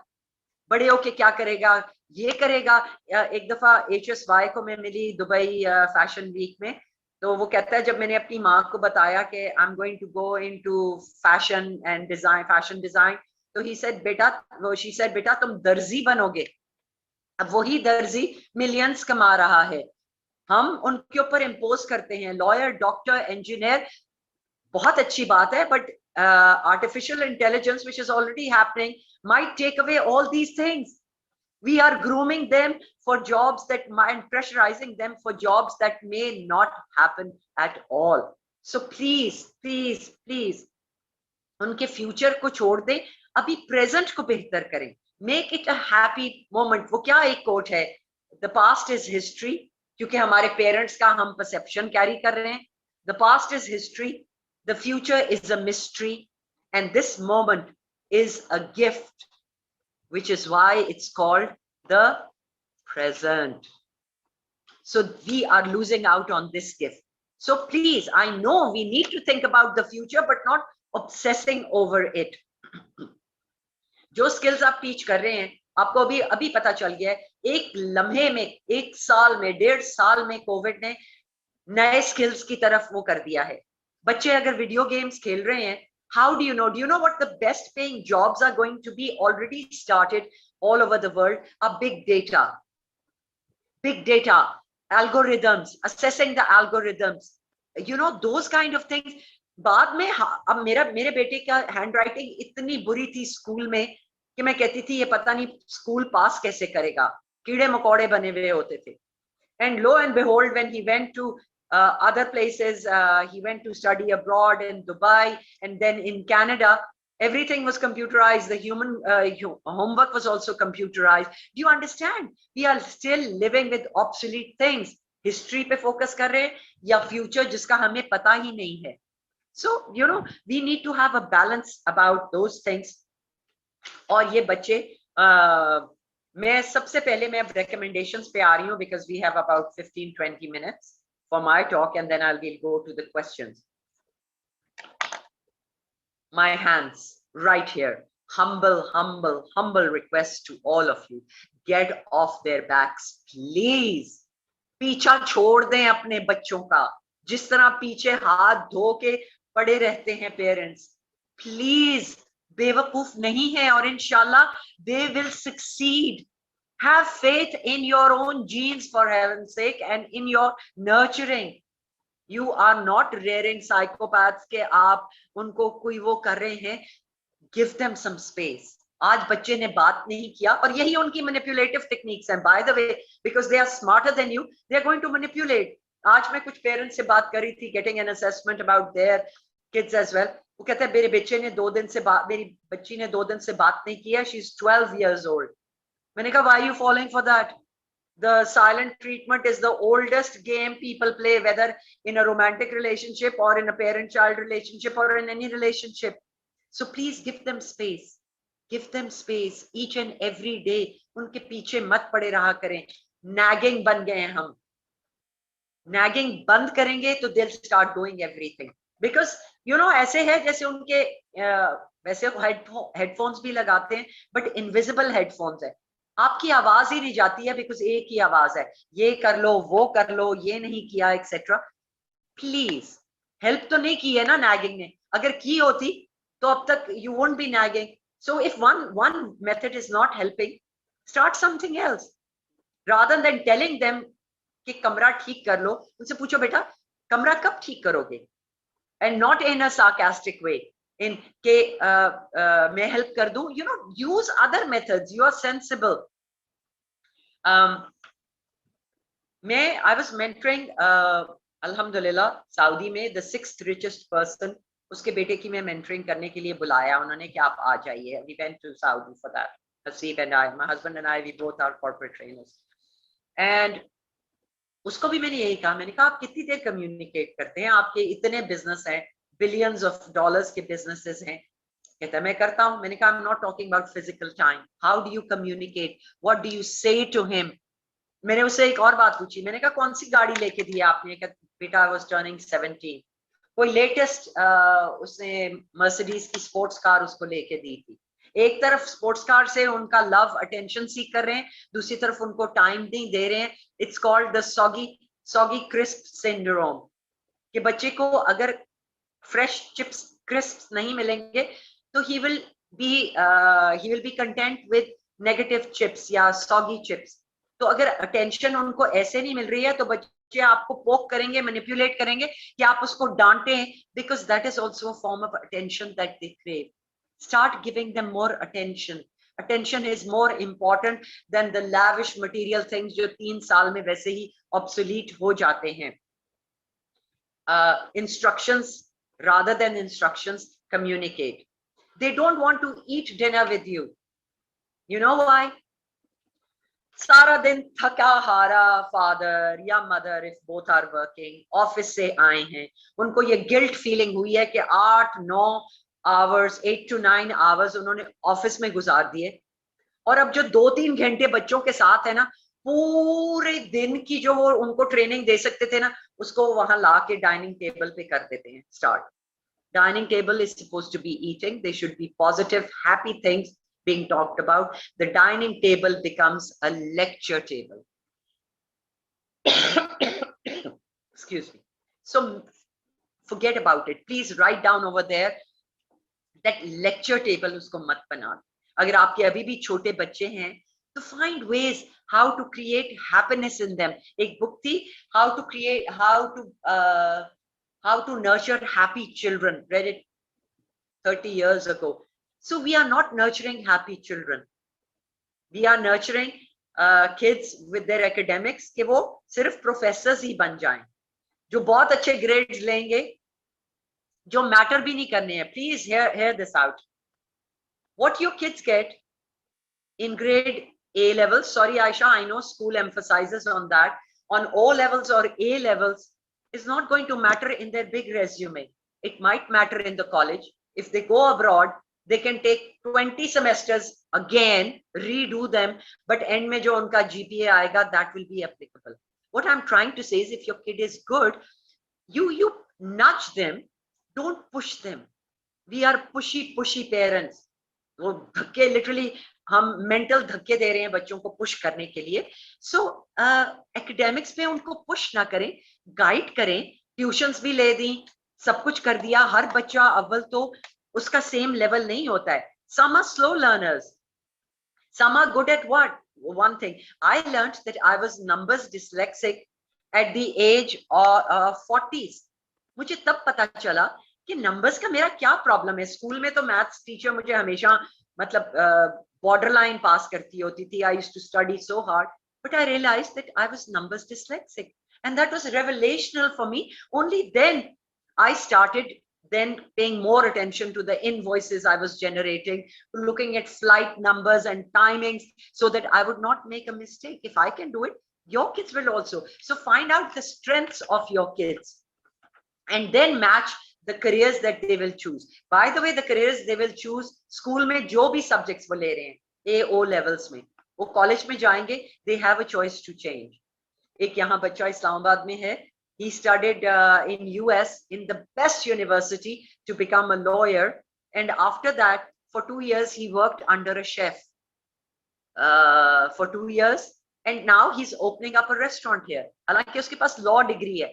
बड़े होके क्या करेगा, ये करेगा. एक दफा HSY को मैं मिली दुबई फैशन वीक में, तो वो कहता है जब मैंने अपनी माँ को बताया कि I'm going to go into fashion and design, fashion design, तो he said she said बेटा तुम दर्जी बनोगे. अब वही दर्जी मिलियंस कमा रहा है, हम उनके ऊपर इम्पोज करते हैं. लॉयर, डॉक्टर, इंजीनियर, बहुत अच्छी बात है, but artificial intelligence, which is already happening, might take away all these things. We are grooming them for jobs that and pressurizing them for jobs that may not happen at all. So please, please, please, उनके future को छोड़ दें, अभी present को बेहतर करें. Make it a happy moment. वो क्या एक कोट है, the past is history, क्योंकि हमारे पेरेंट्स का हम परसेप्शन कैरी कर रहे हैं. The past is history, the future is a mystery, and this moment is a gift, which is why it's called the present. So we are losing out on this gift. So please, I know we need to think about the future, but not obsessing over it. जो skills आप teach कर रहे हैं, आपको अभी पता चल गया है, एक लम्हे में, एक साल में, 1.5 साल में कोविड ने नए स्किल्स की तरफ वो कर दिया है. बच्चे अगर वीडियो गेम्स खेल रहे हैं, how do you know what the best paying jobs are going to be already started all over the world are big data, algorithms, assessing the algorithms, those kind of things. बाद में अब मेरे बेटे का hand writing इतनी बुरी थी school में कि मैं कहती थी ये पता नहीं स्कूल पास कैसे करेगा, कीड़े मकोड़े बने हुए होते थे. And lo and behold, when he went to other places, he went to study abroad in Dubai and then in Canada, everything was computerized. The human homework was also computerized. Do you understand? We are still living with obsolete things. History पे focus कर रहे हैं या future जिसका हमें पता ही नहीं है. So, we need to have a balance about those things. और ये बच्चे, मैं सबसे पहले मैं recommendations पे आ रही हूँ because we have about 15-20 minutes for my talk and then I will go to the questions. My hands right here. Humble request to all of you. Get off their backs, please. पीछा छोड़ दें अपने बच्चों का, जिस तरह पीछे हाथ धो के पड़े रहते हैं पेरेंट्स. प्लीज, बेवकूफ नहीं है और इंशाल्लाह they will succeed. Have faith in your own genes for heaven's sake and in your nurturing. You are not rearing psychopaths के आप उनको कोई वो कर रहे हैं. Give them some space. आज बच्चे ने बात नहीं किया और यही उनकी manipulative techniques हैं. By the way, because they are smarter than you, they are going to manipulate. आज मैं कुछ पेरेंट्स से बात कर रही थी, getting an assessment about their kids as well. वो कहते हैं मेरे बच्चे ने 2 दिन से मेरी बच्ची ने 2 दिन से बात नहीं किया. She's 12 years old. मैंने कहा why are you falling for that? The silent treatment is the oldest game people play, whether in a romantic relationship or in a parent-child relationship or in any relationship. So please give them space. Give them space each and every day. उनके पीछे मत पड़े रहा करें. Nagging बन गए हैं हम. Nagging बंद करेंगे तो they'll start doing everything. Because ऐसे है जैसे उनके वैसे हेडफोन्स भी लगाते हैं बट इनविजिबल हेडफोन्स है. आपकी आवाज ही नहीं जाती है बिकॉज एक ही आवाज है, ये कर लो वो कर लो, ये नहीं किया एक्सेट्रा. प्लीज हेल्प तो नहीं की है ना nagging ने, अगर की होती तो अब तक you won't be nagging. So if one method is not helping, start something else rather than telling them कि कमरा ठीक कर लो. उनसे पूछो बेटा कमरा कब ठीक करोगे, and not in a sarcastic way, in के मैं help कर दूं. You know, use other methods. You are sensible. I was mentoring alhamdulillah Saudi में the 6th richest person. उसके बेटे की मैं mentoring करने के लिए बुलाया उन्होंने कि आप आ जाइए. We went to Saudi for that. Hasib and I, my husband and I, we both are corporate trainers. And उसको भी मैंने यही कहा, मैंने कहा आप कितनी देर कम्युनिकेट करते हैं, आपके इतने बिजनेस हैं, बिलियंस ऑफ डॉलर्स के बिजनेसेस हैं. कहता है मैं करता हूं. मैंने कहा I am not talking about physical time. How do you communicate, what do you से टू हिम. मैंने उससे एक और बात पूछी, मैंने कहा कौन सी गाड़ी लेके दी आपने. बेटा आई वाज टर्निंग 17. कोई लेटेस्ट उसने मर्सिडीज की स्पोर्ट्स कार उसको लेके दी थी. एक तरफ स्पोर्ट्स कार से उनका लव अटेंशन सीख कर रहे हैं, दूसरी तरफ उनको टाइम नहीं दे रहे हैं. It's called the soggy crisp syndrome, कि बच्चे को अगर फ्रेश चिप्स क्रिस्प नहीं मिलेंगे तो he will be content with negative chips या सॉगी चिप्स. तो अगर अटेंशन उनको ऐसे नहीं मिल रही है तो बच्चे आपको पोक करेंगे, मैनिपुलेट करेंगे कि आप उसको डांटें, because that is also a form of attention that they crave. Start giving them more attention. Attention is more important than the lavish material things जो 3 साल में वैसे ही obsolete हो जाते हैं. Instructions rather than instructions, communicate. They don't want to eat dinner with you. You know why? सारा दिन थका हारा फादर या mother, if both are working, office से आए हैं, उनको ये गिल्ट फीलिंग हुई है कि 8-9 hours, 8 to 9 hours उन्होंने ऑफिस में गुजार दिए, और अब जो 2-3 घंटे बच्चों के साथ है ना, पूरे दिन की जो वो उनको ट्रेनिंग दे सकते थे ना, उसको वहां ला के डाइनिंग टेबल पे कर देते हैं start. Dining table is supposed to be eating. They should be positive, happy things being talked about. The dining table becomes a lecture table. Excuse me. So forget about it. Please write down over there that lecture table usko mat bana. अगर आपके अभी भी छोटे बच्चे हैं तो find ways how to create happiness in them. एक book थी how to nurture happy children. Read it 30 years ago. So we are not nurturing happy children. We are nurturing kids with their academics कि वो सिर्फ professors ही बन जाएं, जो बहुत अच्छे grades लेंगे, जो matter भी नहीं करने हैं. Please hear this out. What your kids get in grade A levels, sorry Aisha, I know school emphasizes on that, on O levels or A levels, is not going to matter in their big resume. It might matter in the college. If they go abroad, they can take 20 semesters again, redo them, but end mein jo unka GPA aayega, that will be applicable. What I'm trying to say is, if your kid is good, you nudge them, don't push them. We are pushy parents. वो धक्के literally हम mental धक्के दे रहे हैं बच्चों को push करने के लिए. सो एकेडमिक्स में उनको पुश ना करें, गाइड करें. ट्यूशंस भी ले दी, सब कुछ कर दिया. हर बच्चा अव्वल तो उसका सेम लेवल नहीं होता है. some are slow learners, some are good at what. One thing I learned that I was numbers dyslexic at the age of 40s. मुझे तब पता चला कि नंबर्स का मेरा क्या प्रॉब्लम है. स्कूल में तो मैथ्स टीचर मुझे हमेशा मतलब बॉर्डर लाइन पास करती होती थी. I used to study so hard, but I realized that I was numbers dyslexic, and that was revelational for me. Only then I started then paying more attention to the invoices I was generating, looking at flight numbers and timings so that I would not make a mistake. If I can do it, your kids will also. So find out the strengths of your kids and then match the careers that they will choose. By the way, the careers they will choose, school mein jo bhi subjects wo le rahe hain, A O levels mein, wo college mein jayenge, they have a choice to change. Ek yahan bachcha Islamabad mein hai, he studied in US in the best university to become a lawyer, and after that for 2 years he worked under a chef for 2 years, and now he's opening up a restaurant here. हालांकि उसके पास law degree है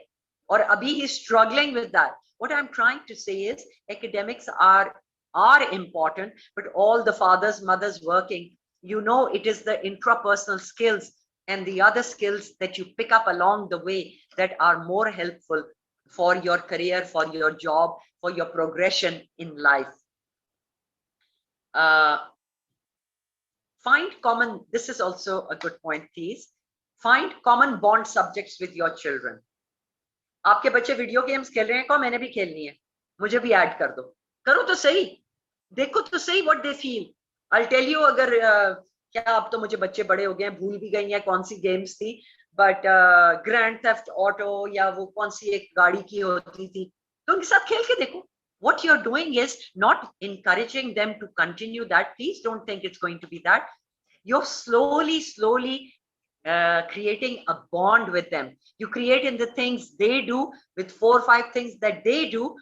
और अभी he's struggling with that. What I'm trying to say is academics are important, but all the fathers, mothers working, you know, it is the intrapersonal skills and the other skills that you pick up along the way that are more helpful for your career, for your job, for your progression in life. Find common, this is also a good point, please. Find common bond subjects with your children. आपके बच्चे video games खेल रहे हैं, कहो मैंने भी खेलनी है, मुझे भी ऐड कर दो, करो तो सही, देखो तो सही what they feel. I tell you, अगर क्या अब तो मुझे बच्चे बड़े हो गए हैं, भूल भी गई हैं कौन सी गेम्स थी, बट ग्रैंड थेफ्ट ऑटो या वो कौन सी एक गाड़ी की होती थी, तो उनके साथ खेल के देखो. What you're doing is not encouraging them to continue that. Please don't think it's going to be that. You're slowly creating a bond with them. You create in the things they do, with 4 or 5 things that they do,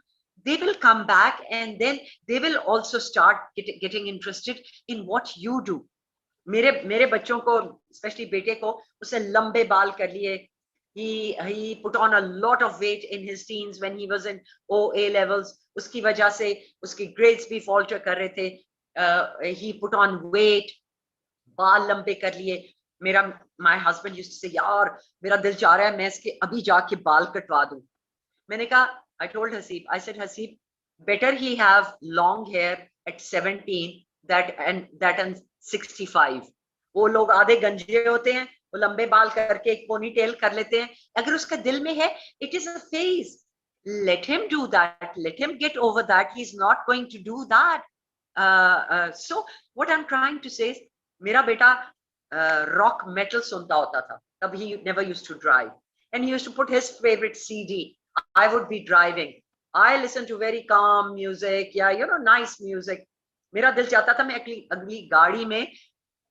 they will come back and then they will also start getting interested in what you do. मेरे बच्चों को, especially बेटे को, उसे लंबे बाल कर लिए. He put on a lot of weight in his teens when he was in OA levels. उसकी वजह से उसकी grades भी falter कर रहे थे. He put on weight, बाल लंबे कर लिए. My husband used to say, यार मेरा दिल चाह रहा है मैं इसके अभी जाके बाल कटवा दूं. मैंने कहा, I told Haseeb, I said, Haseeb, better he have long hair at 17 that and 65. वो लोग आधे गंजे होते हैं, वो लंबे बाल करके एक पोनी टेल कर लेते हैं. अगर उसका दिल में है, it is a phase. Let him do that. Let him get over that. He's not going to do that. So what I'm trying to say is, मेरा बेटा rock metal सुनता होता था. तब he never used to drive, and he used to put his favorite CD. I would be driving. I listen to very calm music, yeah, you know, nice music. मेरा दिल चाहता था मैं अगली गाड़ी में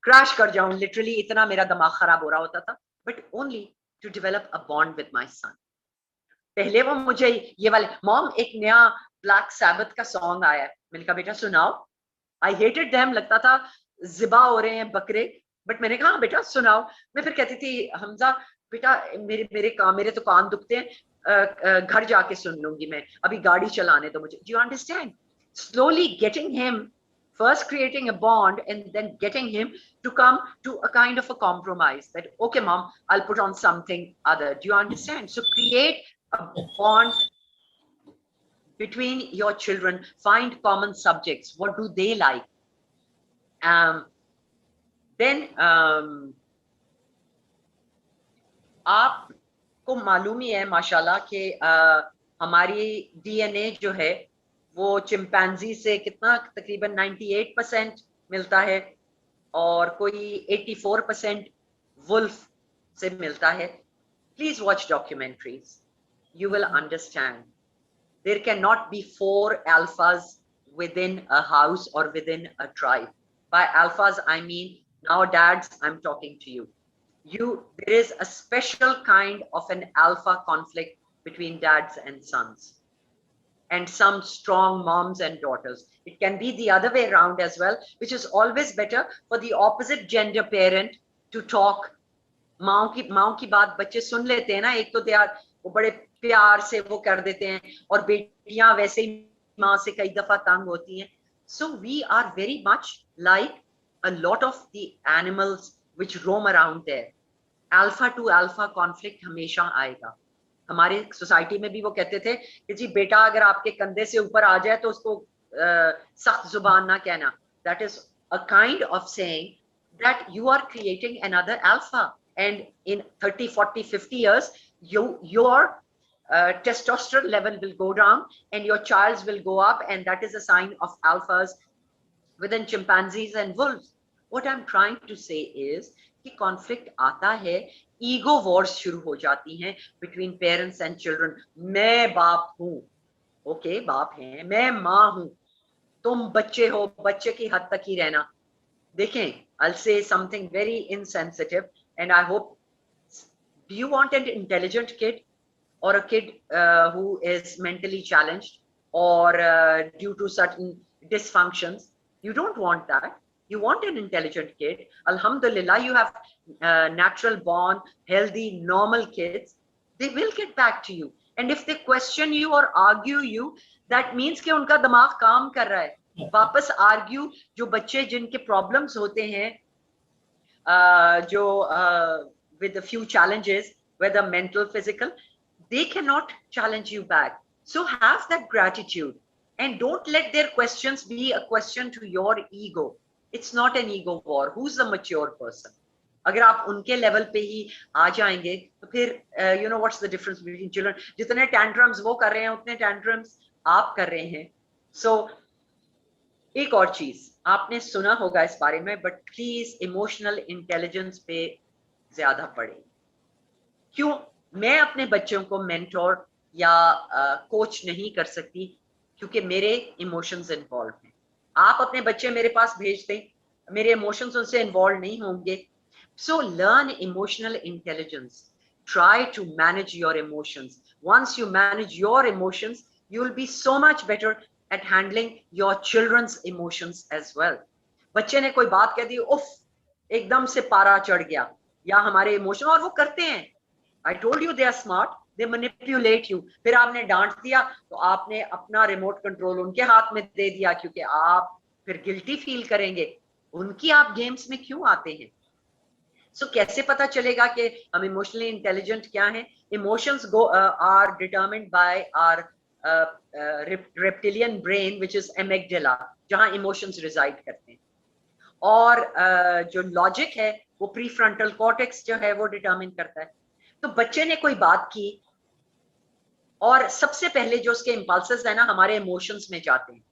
crash कर जाऊं, literally इतना मेरा दिमाग खराब हो रहा होता था. But only to develop a bond with my son. पहले वो मुझे ये वाले, मॉम एक नया Black Sabbath का सॉन्ग आया है. मैंने कहा बेटा सुनाओ. I hated them, लगता था जिबा हो रहे हैं बकरे, बट मैंने कहा बेटा सुनाओ. मैं फिर कहती थी, हमजा बेटा मेरे तो कान दुखते हैं, घर जाके सुन लूंगी मैं, अभी गाड़ी चलाने दो मुझे. Do you understand? Slowly getting him, first creating a bond and then getting him to come to a kind of a compromise that, okay mom, I'll put on something other. Do you understand? So create a bond between your children. Find common subjects. What do they like? Then आपको मालूम ही है माशाल्लाह कि हमारी DNA जो है वो chimpanzee से कितना तकरीबन 98% मिलता है और कोई 84% वुल्फ से मिलता है. Please watch documentaries. You will understand. There cannot be 4 alphas within a house or within a tribe. By alphas, I mean, now dads, I'm talking to you. There is a special kind of an alpha conflict between dads and sons, and some strong moms and daughters. It can be the other way around as well, which is always better for the opposite gender parent to talk. माँ की बात बच्चे सुन लेते हैं ना, एक तो वो बड़े प्यार से वो कर देते हैं, और बेटियां वैसे ही माँ से कई दफा तंग होती हैं. So we are very much like a lot of the animals which roam around there. Alpha to alpha conflict हमेशा आएगा. हमारे सोसाइटी में भी वो कहते थे कि जी बेटा अगर आपके कंधे से ऊपर आ जाए तो उसको सख्त जुबान ना कहना. That is a kind of saying that you are creating another alpha, and in 30, 40, 50 years your testosterone level will go down and your child's will go up, and that is a sign of alphas within chimpanzees and wolves. What I'm trying to say is कि conflict आता है, ego wars शुरू हो जाती हैं between parents and children. मैं बाप हूँ, okay बाप हैं, मैं माँ हूँ, तुम बच्चे हो, बच्चे की हद तक ही रहना. देखें, I'll say something very insensitive, and I hope, do you want an intelligent kid or a kid who is mentally challenged or due to certain dysfunctions? You don't want that. You want an intelligent kid. Alhamdulillah, you have natural born, healthy, normal kids. They will get back to you. And if they question you or argue you, that means कि उनका दिमाग काम कर रहा है। वापस argue, जो बच्चे जिनके problems होते हैं, with a few challenges, whether mental, physical, they cannot challenge you back. So have that gratitude and don't let their questions be a question to your ego. It's not an ego war. Who's the mature person? अगर आप उनके level पे ही आ जाएंगे तो फिर you know what's the difference between children? जितने tantrums वो कर रहे हैं उतने tantrums आप कर रहे हैं. So एक और चीज आपने सुना होगा इस बारे में, बट प्लीज इमोशनल इंटेलिजेंस पे ज्यादा पढ़े. क्यों? मैं अपने बच्चों को मेंटोर या कोच नहीं कर सकती क्योंकि मेरे इमोशंस इन्वॉल्व हैं. आप अपने बच्चे मेरे पास भेज दें, मेरे इमोशंस उनसे इन्वॉल्व नहीं होंगे. So learn emotional intelligence. Try to manage your emotions. Once you manage your emotions, you will be so much better at handling your children's emotions as well. बच्चे ने कोई बात कह दी, उफ, एकदम से पारा चढ़ गया, या हमारे इमोशन, और वो करते हैं. I told you they are smart, they manipulate you. फिर आपने डांट दिया तो आपने अपना रिमोट कंट्रोल उनके हाथ में दे दिया, क्योंकि आप फिर गिल्टी फील करेंगे. उनकी आप गेम्स में क्यों आते हैं? So कैसे पता चलेगा कि हम इमोशनली इंटेलिजेंट क्या हैं? Emotions are determined by our reptilian brain which is amygdala, जहां इमोशंस रिजाइड करते हैं. और जो लॉजिक है वो प्रीफ्रंटल कॉर्टेक्स जो है वो डिटरमिन करता है. तो बच्चे ने कोई बात की और सबसे पहले जो उसके इम्पल्सेस है ना, हमारे इमोशंस में जाते हैं,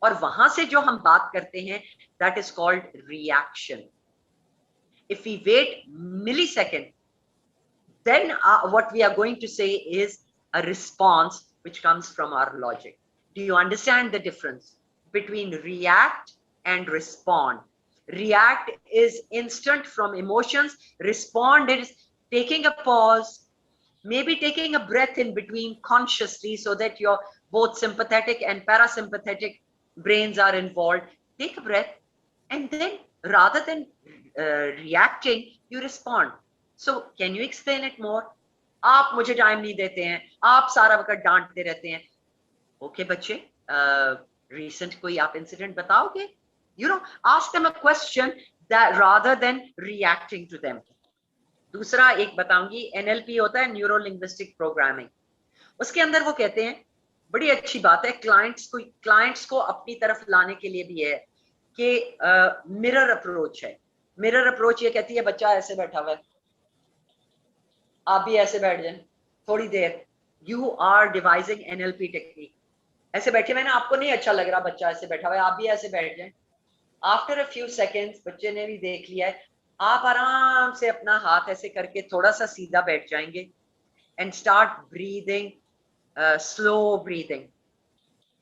और वहां से जो हम बात करते हैं, that is called reaction. If we wait millisecond, then what we are going to say is a response which comes from our logic. Do you understand the difference between react and respond? React is instant from emotions. Respond is taking a pause, maybe taking a breath in between consciously so that your both sympathetic and parasympathetic brains are involved. Take a breath and then rather than reacting, you respond. So can you explain it more? आप मुझे time नहीं देते हैं, आप सारा वक्त डांटते रहते हैं. ओके बच्चे, recent कोई आप इंसिडेंट बताओगे? You know, ask them a question that rather than reacting to them. दूसरा एक बताऊंगी, NLP होता है, न्यूरो लिंग्विस्टिक प्रोग्रामिंग. उसके अंदर वो कहते हैं, बड़ी अच्छी बात है, क्लाइंट्स को अपनी तरफ लाने के लिए भी है कि मिरर अप्रोच है. मिरर अप्रोच ये कहती है, बच्चा ऐसे बैठा हुआ है, आप भी ऐसे बैठ जाएं थोड़ी देर. You are devising NLP technique. ऐसे बैठे हुए ना, आपको नहीं अच्छा लग रहा बच्चा ऐसे बैठा हुआ है, आप भी ऐसे बैठ जाएं. आफ्टर अ फ्यू सेकेंड्स बच्चे ने भी देख लिया है, आप आराम से अपना हाथ ऐसे करके थोड़ा सा सीधा बैठ जाएंगे and start breathing, slow breathing.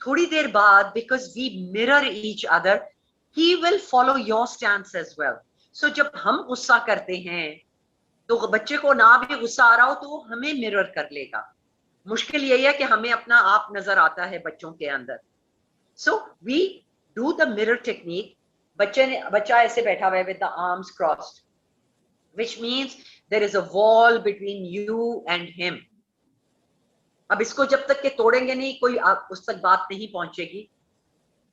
थोड़ी देर बाद, because we mirror each other, he will follow your stance as well. So जब हम गुस्सा करते हैं तो बच्चे को ना भी गुस्सा आ रहा हो तो वो हमें मिरर कर लेगा. मुश्किल यही है कि हमें अपना आप नजर आता है बच्चों के अंदर. So we do the mirror technique. बच्चा ऐसे बैठा हुआ है with the arms crossed, which means there is a wall between you and him. अब इसको जब तक के तोड़ेंगे नहीं, कोई उस तक बात नहीं पहुंचेगी.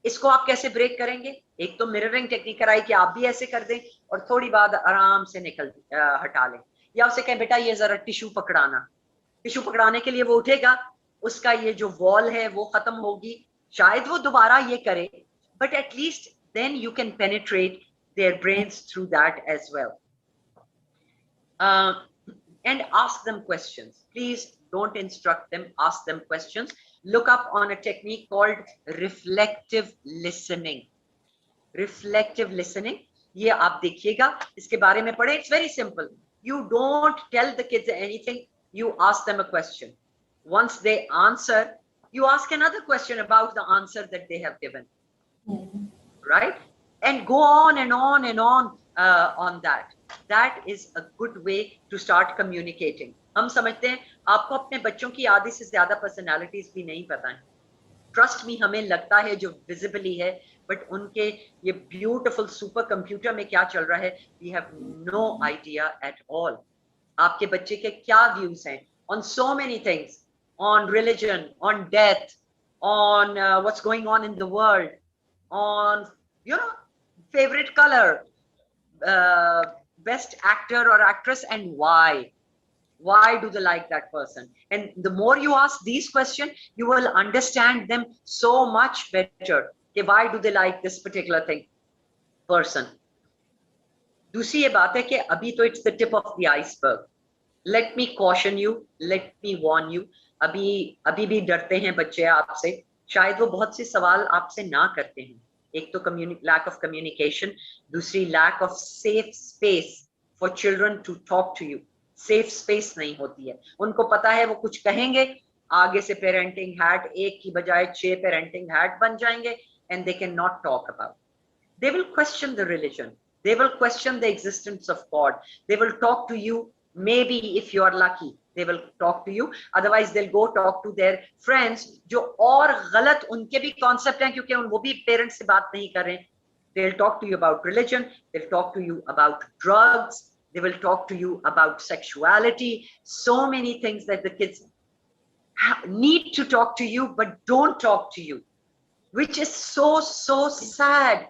इसको आप कैसे ब्रेक करेंगे? एक तो मिररिंग टेक्निक कराई कि आप भी ऐसे कर दें और थोड़ी बात आराम से हटा लें, या उसे कहें बेटा ये जरा टिश्यू पकड़ाना. टिश्यू पकड़ाने के लिए वो उठेगा, उसका ये जो वॉल है वो खत्म होगी. शायद वो दोबारा ये करे, but at least then you can penetrate their brains through that as well. And ask them questions. Please don't instruct them, ask them questions. Look up on a technique called reflective listening. Reflective listening, ये आप देखिएगा, इसके बारे में पढ़े. It's very simple. You don't tell the kids anything, you ask them a question. Once they answer, you ask another question about the answer that they have given. Right? And go on and on and on that. That is a good way to start communicating. हम समझते हैं आपको अपने बच्चों की आधी से ज्यादा पर्सनालिटीज भी नहीं पता है. ट्रस्ट मी, हमें लगता है जो विजिबली है, बट उनके ये ब्यूटीफुल सुपर कंप्यूटर में क्या चल रहा है, we have no idea at all. आपके बच्चे के क्या व्यूज हैं on so many things. on religion, on death, on what's going on in the world, on, you know, favorite color, best actor or actress, and why. Why do they like that person? And the more you ask these questions, you will understand them so much better. Okay, why do they like this particular thing, person? दूसरी ये बात है कि अभी तो it's the tip of the iceberg. Let me caution you, let me warn you. अभी भी डरते हैं बच्चे आपसे, शायद वो बहुत से सवाल आपसे ना करते हैं. एक तो lack of communication, दूसरी lack of safe space for children to talk to you. Safe space नहीं होती है. उनको पता है वो कुछ कहेंगे, आगे से पेरेंटिंग हैट एक की बजाय 6 पेरेंटिंग हैट बन जाएंगे, and they cannot talk about. They will question the religion. They will question the existence of God. They will talk to you. Maybe if you are lucky, they will talk to you. Otherwise, they'll go talk to their friends जो और गलत उनके भी concept हैं, क्योंकि वो भी parents से बात नहीं कर रहे हैं. They'll talk to you about religion. They'll talk to you about drugs. They will talk to you about sexuality. So many things that the kids need to talk to you, but don't talk to you, which is so sad.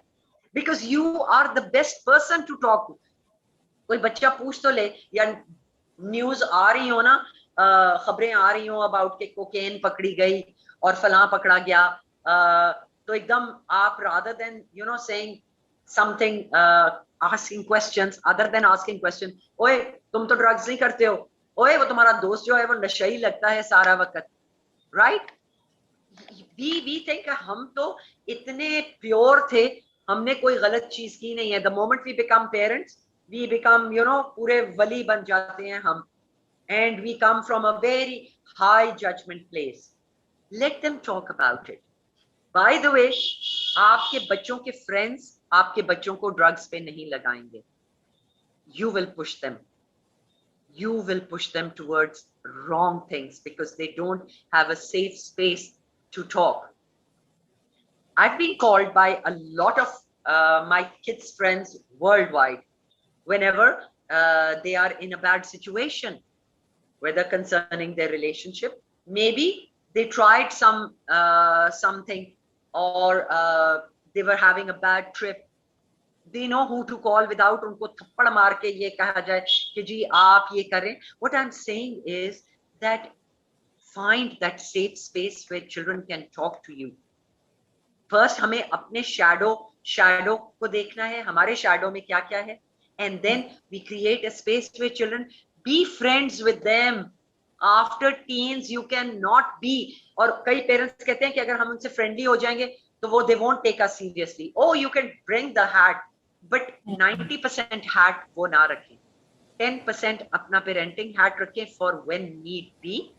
Because you are the best person to talk to. कोई बच्चा पूछ तो ले, या news आ रही हो ना, खबरें आ रही हो अबाउट के कोकेन पकड़ी गई और फलां पकड़ा गया, तो एकदम आप rather than saying something, asking questions, other than asking question, ओए तुम तो ड्रग्स नहीं करते हो, ओए वो तुम्हारा दोस्त जो है वो नशेड़ी लगता है सारा वक्त, right? we think हम तो इतने प्योर थे, हमने कोई गलत चीज की नहीं है. The moment we become parents, we become पूरे वली बन जाते हैं हम, and we come from a very high judgment place. Let them talk about it. By the way, आपके बच्चों के friends आपके बच्चों को ड्रग्स पे नहीं लगाएंगे. You will push them. You will push them towards wrong things because they don't have a safe space to talk. I've been called by a lot of my kids' friends worldwide whenever they are in a bad situation, whether concerning their relationship, maybe they tried something, or they were having a bad trip. They know who to call without उनको थप्पड़ मार के ये कहा जाए कि जी आप ये करें. What I'm saying is that find that safe space where children can talk to you. First हमें अपने shadow को देखना है, हमारे shadow में क्या क्या है, and then we create a space where children be friends with them. After teens you cannot be, और कई parents कहते हैं कि अगर हम उनसे friendly हो जाएंगे तो वो they won't take us seriously. Oh, you can bring the hat, but 90% hat वो ना रखें, 10% अपना parenting hat रखें for when need be,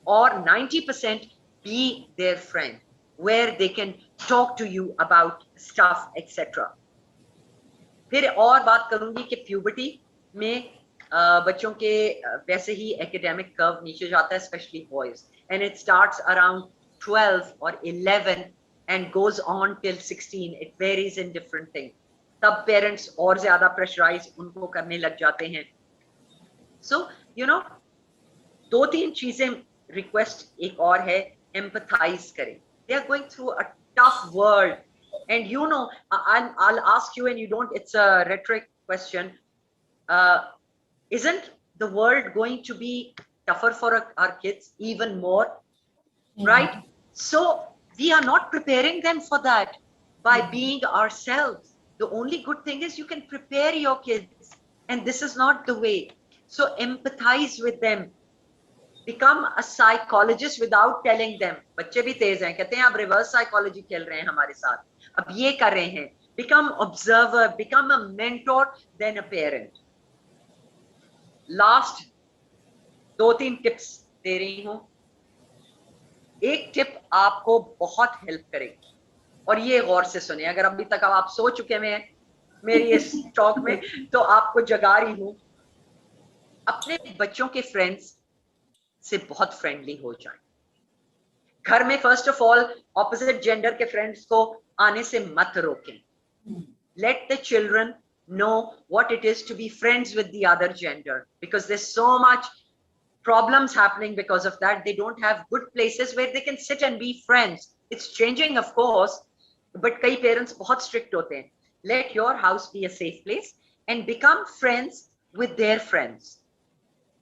or 90% be their friend where they can talk to you about stuff, etc. फिर और बात करूंगी कि puberty में बच्चों के वैसे ही academic curve नीचे जाता है, especially boys, and it starts around 12 or 11 and goes on till 16. It varies in different things. तब parents और ज़्यादा pressurize उनको करने लग जाते हैं. So, 2-3 चीजें request एक और है, empathize करें. They are going through a tough world, and I'll ask you, and you don't. It's a rhetoric question. Isn't the world going to be tougher for our kids even more? Right? So we are not preparing them for that by being ourselves. The only good thing is you can prepare your kids, and this is not the way. So empathize with them. Become a psychologist without telling them. बच्चे भी तेज हैं, कहते हैं आप reverse psychology खेल रहे हैं हमारे साथ, अब ये कर रहे हैं. Become observer, become a mentor, then a parent. Last 2-3 tips दे रही हूँ. एक टिप आपको बहुत हेल्प करेगी, और ये गौर से सुने. अगर अभी तक आप सो चुके हैं मेरी इस टॉक में, तो आपको जगा रही हूँ. अपने बच्चों के फ्रेंड्स से बहुत फ्रेंडली हो जाए. घर में first of all opposite gender के फ्रेंड्स को आने से मत रोकें. Let the children know what it is to be friends with the other gender, because there's so much problems happening because of that. They don't have good places where they can sit and be friends. It's changing, of course, but kai parents bahut strict hote hain. Let your house be a safe place and become friends with their friends.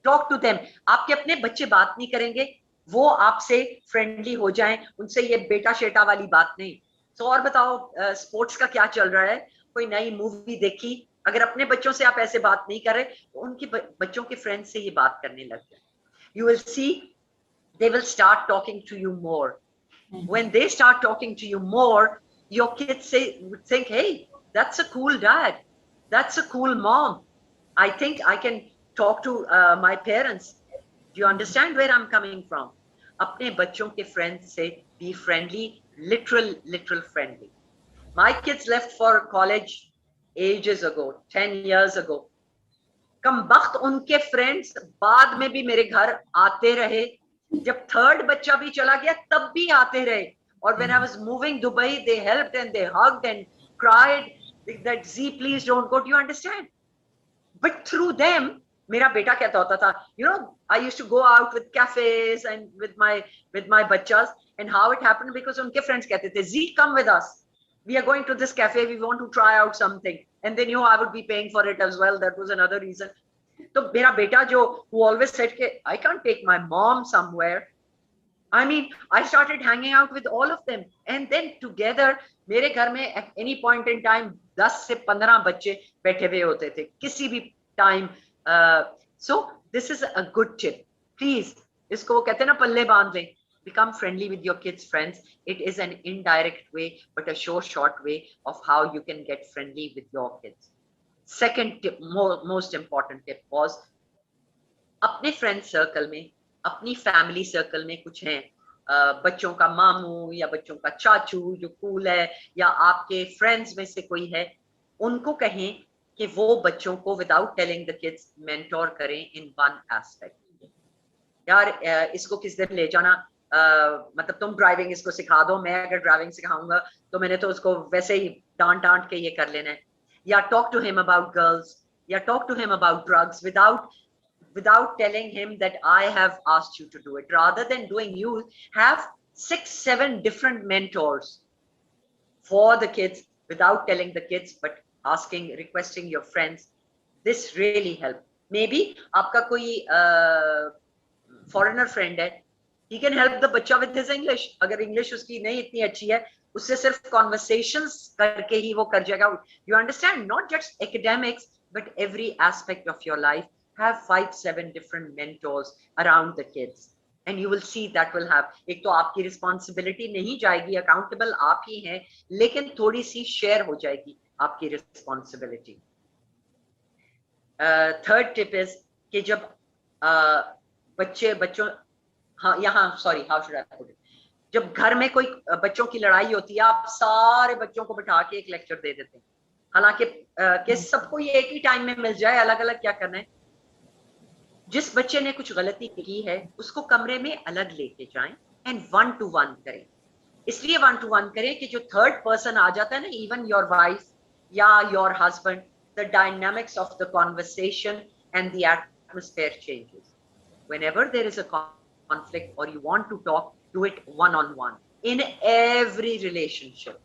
Talk to them. आपके अपने बच्चे बात नहीं करेंगे, वो आपसे friendly हो जाएं, उनसे ये बेटा शेटा वाली बात नहीं. तो और बताओ स्पोर्ट्स का क्या चल रहा है, कोई नई मूवी देखी, अगर अपने बच्चों से आप ऐसे बात नहीं कर रहे तो उनके बच्चों के फ्रेंड्स से ये बात करने लग जाए. You will see they will start talking to you more. When they start talking to you more, your kids would think, hey, that's a cool dad, that's a cool mom. I think I can talk to my parents. Do you understand where I'm coming from? अपने बच्चों के friends से be friendly, literal friendly. My kids left for college ages ago, 10 years ago. कम वक्त उनके friends बाद में भी मेरे घर आते रहे. जब थर्ड बच्चा भी चला गया तब भी आते रहे. और when I was moving Dubai, they helped and they hugged and cried that Z, please don't go. Do you understand? But through them, मेरा बेटा कहता होता था, you know, I used to go out with cafes and with my बच्चas, and how it happened because उनके friends कहते थे, Z, come with us. We are going to this cafe. We want to try out something. And they knew I would be paying for it as well. That was another reason. So मेरा बेटा जो who always said कि I can't take my mom somewhere. I mean, I started hanging out with all of them, and then together मेरे घर में at any point in time 10 से 15 बच्चे बैठे हुए होते थे किसी भी time. So this is a good tip. Please, इसको वो कहते हैं ना पल्ले बांध लें. Become friendly with your kids' friends. It is an indirect way, but a short way of how you can get friendly with your kids. Second tip, most important tip was, अपने friend circle में, अपनी family circle में कुछ हैं बच्चों का मामू या बच्चों का चाचू जो cool है, या आपके friends में से कोई है, उनको कहें कि वो बच्चों को without telling the kids mentor करें in one aspect. यार इसको किस दिन ले जाना, मतलब तुम ड्राइविंग इसको सिखा दो, मैं अगर ड्राइविंग सिखाऊंगा तो मैंने तो उसको वैसे ही डांट के ये कर लेना है. या talk to him about girls, या talk to him about drugs without telling him that I have asked you to do it. Rather than doing, you have 6-7 different mentors for the kids without telling the kids, but requesting your friends. This really helps. Maybe आपका कोई foreigner friend है, he can help the बच्चा with his English. अगर English उसकी नहीं इतनी अच्छी है, उससे सिर्फ conversations करके ही वो कर जाएगा. You understand? Not just academics, but every aspect of your life. Have 5-7 different mentors around the kids, and you will see that will have. एक तो आपकी responsibility नहीं जाएगी, accountable आप ही हैं, लेकिन थोड़ी सी share हो जाएगी आपकी responsibility. Third tip is कि जब बच्चों हाँ यहाँ sorry how should I put it, जब घर में कोई बच्चों की लड़ाई होती है, आप सारे बच्चों को बिठा के एक लेक्चर दे देते हैं. हालांकि कि सबको ये एक ही टाइम में मिल जाए, अलग अलग क्या करना है. जिस बच्चे ने कुछ गलती की है उसको कमरे में अलग लेके जाएं एंड 1-to-1 करें. इसलिए 1-to-1 करें कि जो थर्ड पर्सन आ जाता है ना, इवन योर वाइफ या your husband, the dynamics of the conversation and the atmosphere changes. Whenever there is a conflict or you want to talk, do it one-on-one in every relationship.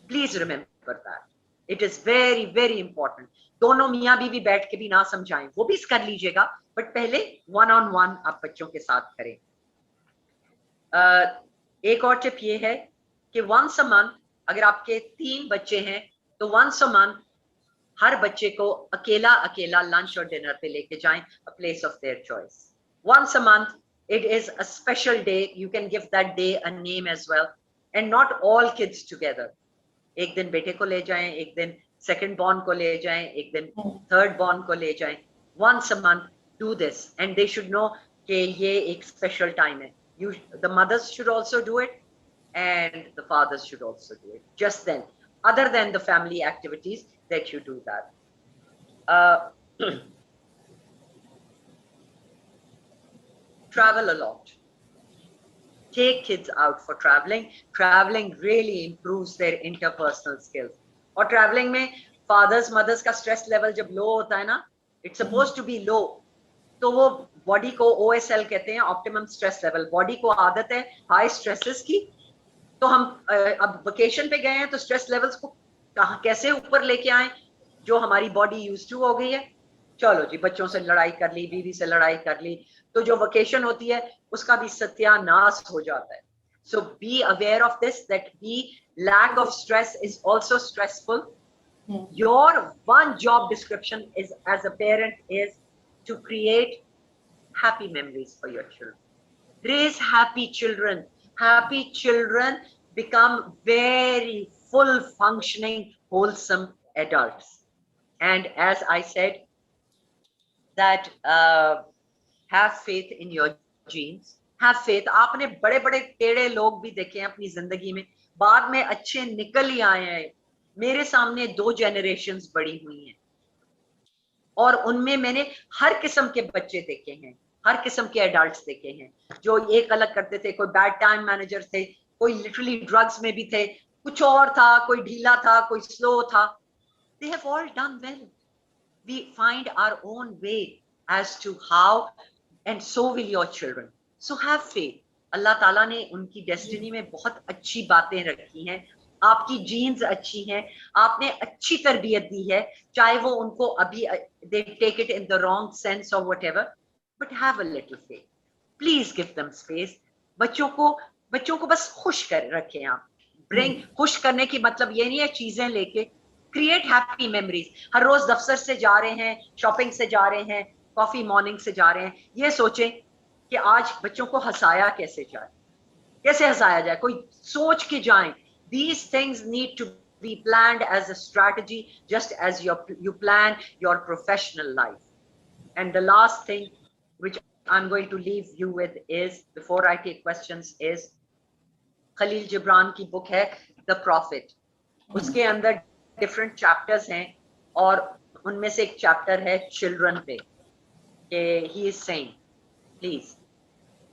Please remember that. It is very, very important. दोनों मियाँ बीवी बैठ के भी ना समझाएं, वो भी कर लीजिएगा, बट पहले one-on-one आप बच्चों के साथ करें. एक और टिप ये है कि once a month, अगर आपके 3 बच्चे हैं तो once a month हर बच्चे को अकेला लंच और डिनर पे लेके जाएं, a place of their choice. Once a month, it is a special day. You can give that day a name as well, and not all kids together. एक दिन बेटे को ले जाएं, एक दिन second born को ले जाएं, एक दिन third born को ले जाएं. Once a month, do this, and they should know कि ये एक special time है. The mothers should also do it, and the fathers should also do it. Just then, other than the family activities, that you do that. Travel a lot. Take kids out for traveling. Traveling really improves their interpersonal skills. और traveling में fathers, mothers का stress level जब low होता है ना, it's supposed to be low. तो वो body को OSL कहते हैं, ऑप्टिमम स्ट्रेस लेवल। बॉडी को आदत है हाई स्ट्रेसेस की, तो हम अब वेकेशन पे गए हैं तो स्ट्रेस लेवल्स को कहाँ कैसे ऊपर लेके आए, जो हमारी बॉडी यूज टू हो गई है। चलो जी, बच्चों से लड़ाई कर ली, बीवी से लड़ाई कर ली, तो जो वेकेशन होती है उसका भी सत्यानाश हो जाता है। So be aware of this, that be lack of stress is also stressful. Your one job description is as a parent is to create happy memories for your children. Raise happy children. Happy children become very full functioning, wholesome adults. And as I said, that have faith in your genes. Have faith. आपने बड़े बड़े टेढ़े लोग भी देखे हैं अपनी जिंदगी में, बाद में अच्छे निकल ही आए हैं। मेरे सामने 2 जनरेशंस बड़ी हुई हैं और उनमें मैंने हर किस्म के बच्चे देखे हैं, हर किस्म के एडल्ट्स देखे हैं, जो एक अलग करते थे, कोई बैड टाइम मैनेजर थे, कोई लिटरली ड्रग्स में भी थे, कुछ और था, कोई ढीला था, कोई स्लो था। They have all done well. We find our own way as to how, and so will your children. So have faith. अल्लाह ताला ने उनकी डेस्टिनी में बहुत अच्छी बातें रखी हैं, आपकी जीन्स अच्छी हैं, आपने अच्छी तरबियत दी है, चाहे वो उनको अभी they take it in the wrong sense or whatever, but have a little faith. Please give them space. बच्चों को बस खुश कर रखें आप। Bring खुश करने की मतलब ये नहीं है चीजें लेके, क्रिएट हैप्पी मेमोरीज। हर रोज दफ्तर से जा रहे हैं, शॉपिंग से जा रहे हैं, कॉफी मॉर्निंग से जा रहे हैं, ये सोचें कि आज बच्चों को हंसाया कैसे जाए, कैसे हंसाया जाए, कोई सोच के जाएं। These things need to be planned as a strategy, just as you plan your professional life. And the last thing which I'm going to leave you with is, before I take questions, is Khalil Gibran की book है The Prophet. उसके अंदर different chapters हैं और उनमें से एक chapter है चिल्ड्रन पे, कि he is saying, please,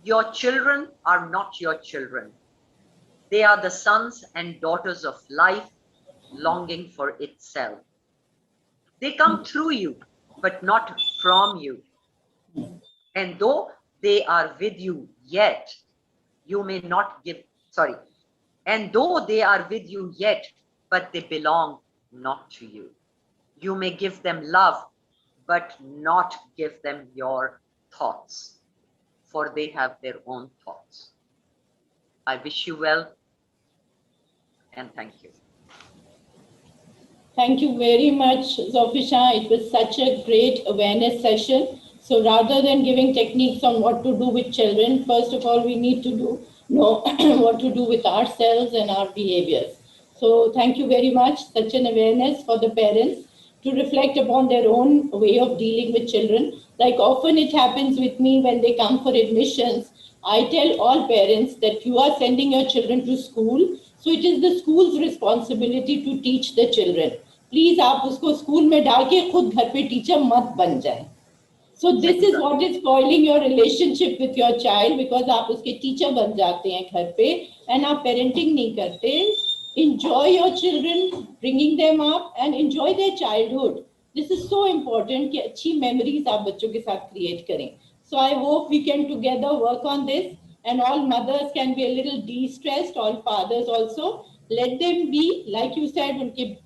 your children are not your children, they are the sons and daughters of life longing for itself, they come through you but not from you, and though they are with you yet you may not give, sorry, and though they are with you yet, but they belong not to you. You may give them love, but not give them your thoughts, for they have their own thoughts. I wish you well, and thank you. Thank you very much, Zofisha. It was such a great awareness session. So rather than giving techniques on what to do with children, first of all, we need to know what to do with ourselves and our behaviors. So thank you very much. Such an awareness for the parents to reflect upon their own way of dealing with children. Like often it happens with me when they come for admissions, I tell all parents that you are sending your children to school. So it is the school's responsibility to teach the children. Please आप उसको school में डाल के खुद घर पे teacher मत बन जाए. So this is what is spoiling your relationship with your child, because आप उसके टीचर बन जाते हैं घर पे and आप parenting नहीं करते. Enjoy your children, bringing them up and enjoy their childhood. This is so important कि अच्छी memories आप बच्चों के साथ create करें. So I hope we can together work on this, and all mothers can be a little de-stressed, all fathers also. Let them be, like you said, उनके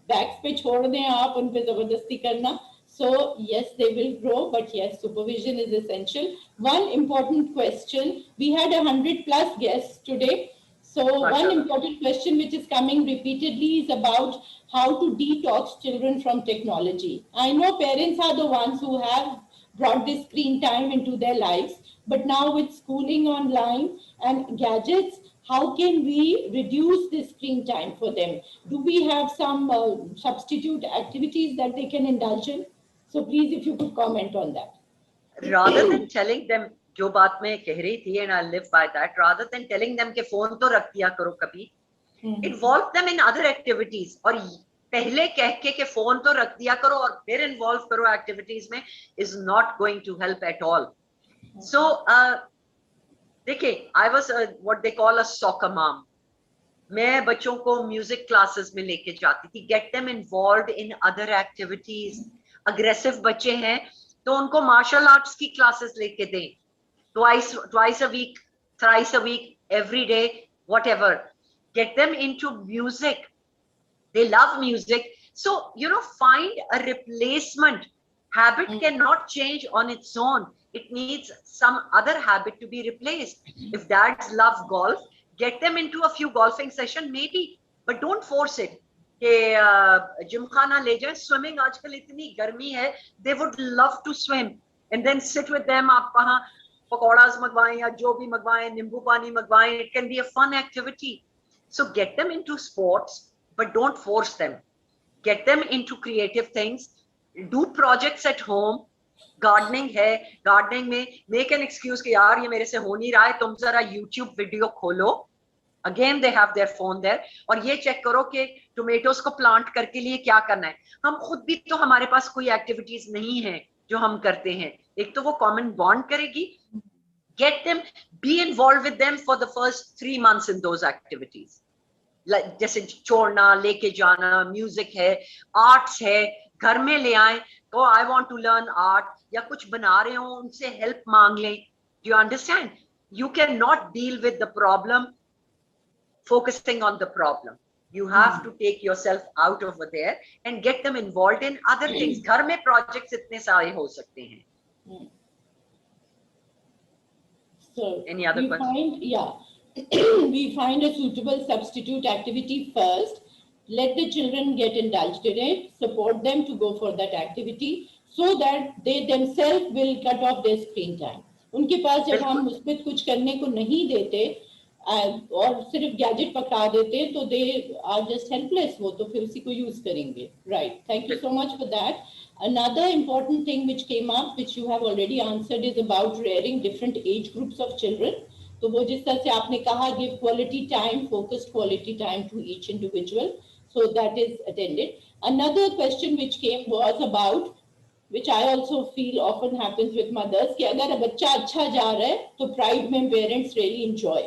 backs पे छोड़ दें आप, उन पे जबरदस्ती करना. So yes, they will grow, but yes, supervision is essential. One important question, we had 100+ guests today. So one important question which is coming repeatedly is about how to detox children from technology. I know parents are the ones who have brought this screen time into their lives, but now with schooling online and gadgets, how can we reduce this screen time for them? Do we have some substitute activities that they can indulge in? So please, if you could comment on that. Rather than telling them, जो बात मैं कह रही थी, and I live by that, rather than telling them कि phone तो रख दिया करो कभी, involve them in other activities. और पहले कह के फोन तो रख दिया करो और फिर involve करो activities में, is not going to help at all. So देखिए, I was what they call a soccer mom. मैं बच्चों को म्यूजिक क्लासेस में लेके जाती थी, get them involved in other activities. Aggressive बच्चे हैं तो उनको मार्शल आर्ट्स की क्लासेस लेके दें, twice a week, thrice a week, every day, whatever. Get them into music. They love music. So, find a replacement. Habit cannot change on its own. It needs some other habit to be replaced. If dads love golf, get them into a few golfing session, maybe, but don't force it. Gymkhana le jaye, swimming aajkal itni garmi hai, they would love to swim. And then sit with them, aap wahan pakoras magwaएं या जो भी magwaएं, नींबू पानी magwaएं. It can be a fun activity. So get them into sports, but don't force them. Get them into creative things. Do projects at home. Gardening है, gardening में make an excuse कि यार ये मेरे से हो नहीं रहा है, तुम जरा YouTube वीडियो खोलो. Again they have their phone there. और ये चेक करो कि टोमेटोज को प्लांट करके लिए क्या करना है. हम खुद भी तो हमारे पास कोई एक्टिविटीज नहीं है जो हम करते हैं. एक तो वो कॉमन बॉन्ड करेगी. Get them, be involved with them for the first 3 months in those activities. जैसे छोड़ना, लेके जाना, म्यूजिक है, आर्ट्स है, घर में ले आए तो I want to learn art, या कुछ बना रहे हो उनसे हेल्प मांग लें. Do you understand? You can not deal with the problem focusing on the problem. You have to take yourself out over there and get them involved in other things. घर में projects इतने सारे हो सकते हैं. So any other question? We find a suitable substitute activity first. Let the children get indulged in it. Support them to go for that activity so that they themselves will cut off their screen time. उनके पास जब हम उसमें कुछ करने को नहीं देते और सिर्फ गैजेट पकड़ा देते तो दे आर जस्ट हेल्पलेस. वो तो फिर उसी को यूज करेंगे. Right. Thank you so much for that. Another important thing which came up, which you have already answered, is about rearing different age groups of children. तो वो जिस तरह से आपने कहा, give quality time, focused quality time to each individual. So that is attended. Another question which came was about, which I also feel often happens with mothers, कि अगर बच्चा अच्छा जा रहा है तो pride में parents really enjoy.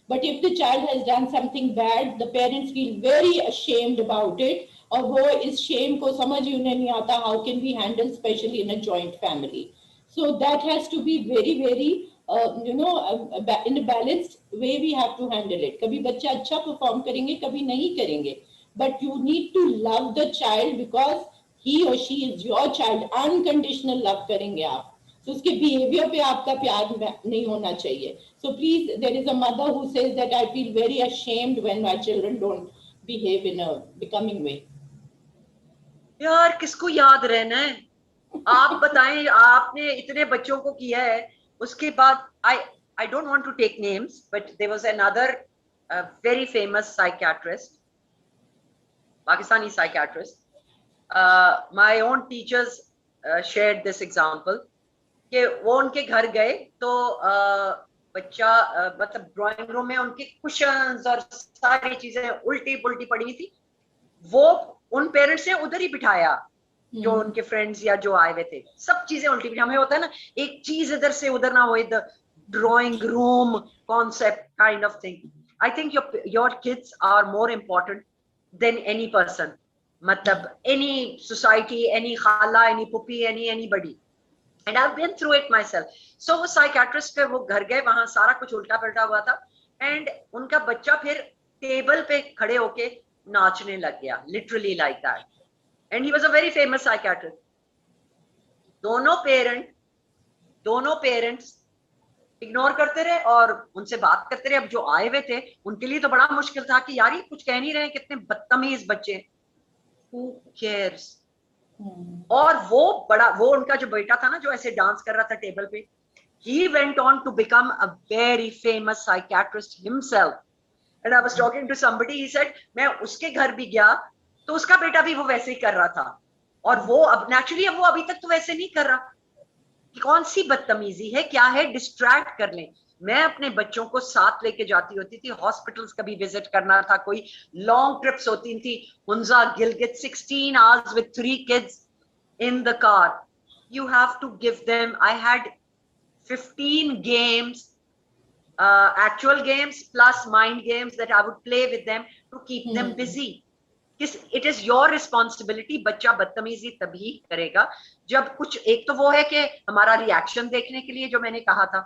But if the child has done something bad, the parents feel very ashamed about it. और वो इस shame को समझ ही उन्हें नहीं आता. How can we handle, especially in a joint family? So that has to be very, very, in a balanced way we have to handle it. कभी बच्चा अच्छा perform करेंगे, कभी नहीं करेंगे. But you need to love the child because he or she is your child. Unconditional love करेंगे आप. So उसके behavior पे आपका प्यार नहीं होना चाहिए. So please, there is a mother who says that I feel very ashamed when my children don't behave in a becoming way. यार किसको याद रहना है? आप बताएं, आपने इतने बच्चों को किया है. उसके बाद I don't want to take names, but there was another very famous psychiatrist, Pakistani psychiatrist. My own teachers shared this example. कि वो उनके घर गए तो बच्चा मतलब ड्राइंग रूम में उनके कुशन्स और सारी चीजें उल्टी पुल्टी पड़ी थी. वो उन पेरेंट्स ने उधर ही बिठाया जो उनके फ्रेंड्स या जो आए हुए थे. सब चीजें उल्टी बिठा. हमें होता है ना, एक चीज इधर से उधर ना हो. The drawing room concept kind of thing. I think your kids are more important than any person. मतलब एनी सोसाइटी, एनी खाला, एनी पुप्पी, anybody. And I've been through it myself. So वो psychiatrist के वो घर गए, वहां सारा कुछ उल्टा पलटा हुआ था. And उनका बच्चा फिर टेबल पे खड़े होके नाचने लग गया, literally like that. And he was a very famous psychiatrist. दोनों पेरेंट्स इग्नोर करते रहे और उनसे बात करते रहे. अब जो आए हुए थे उनके लिए तो बड़ा मुश्किल था कि यार ये कुछ कह नहीं रहे, कितने बदतमीज बच्चे. Who cares? और वो उनका जो बेटा था ना, जो ऐसे डांस कर रहा था टेबल पे, he went on to become a very famous psychiatrist himself. And I was talking to somebody, he said मैं उसके घर भी गया तो उसका बेटा भी वो वैसे ही कर रहा था. और वो अब नेचुरली वो अभी तक तो वैसे नहीं कर रहा. कौन सी बदतमीजी है, क्या है, डिस्ट्रैक्ट कर लें. मैं अपने बच्चों को साथ लेके जाती होती थी. हॉस्पिटल्स कभी विजिट करना था, कोई लॉन्ग ट्रिप्स होती थी. Hunza Gilgit 16 hours with 3 kids in the car. You have to give them. I had 15 games, actual games plus mind games that I would play with them to keep them busy. It is your responsibility. बच्चा बदतमीजी तभी करेगा जब कुछ, एक तो वो है कि हमारा रिएक्शन देखने के लिए, जो मैंने कहा था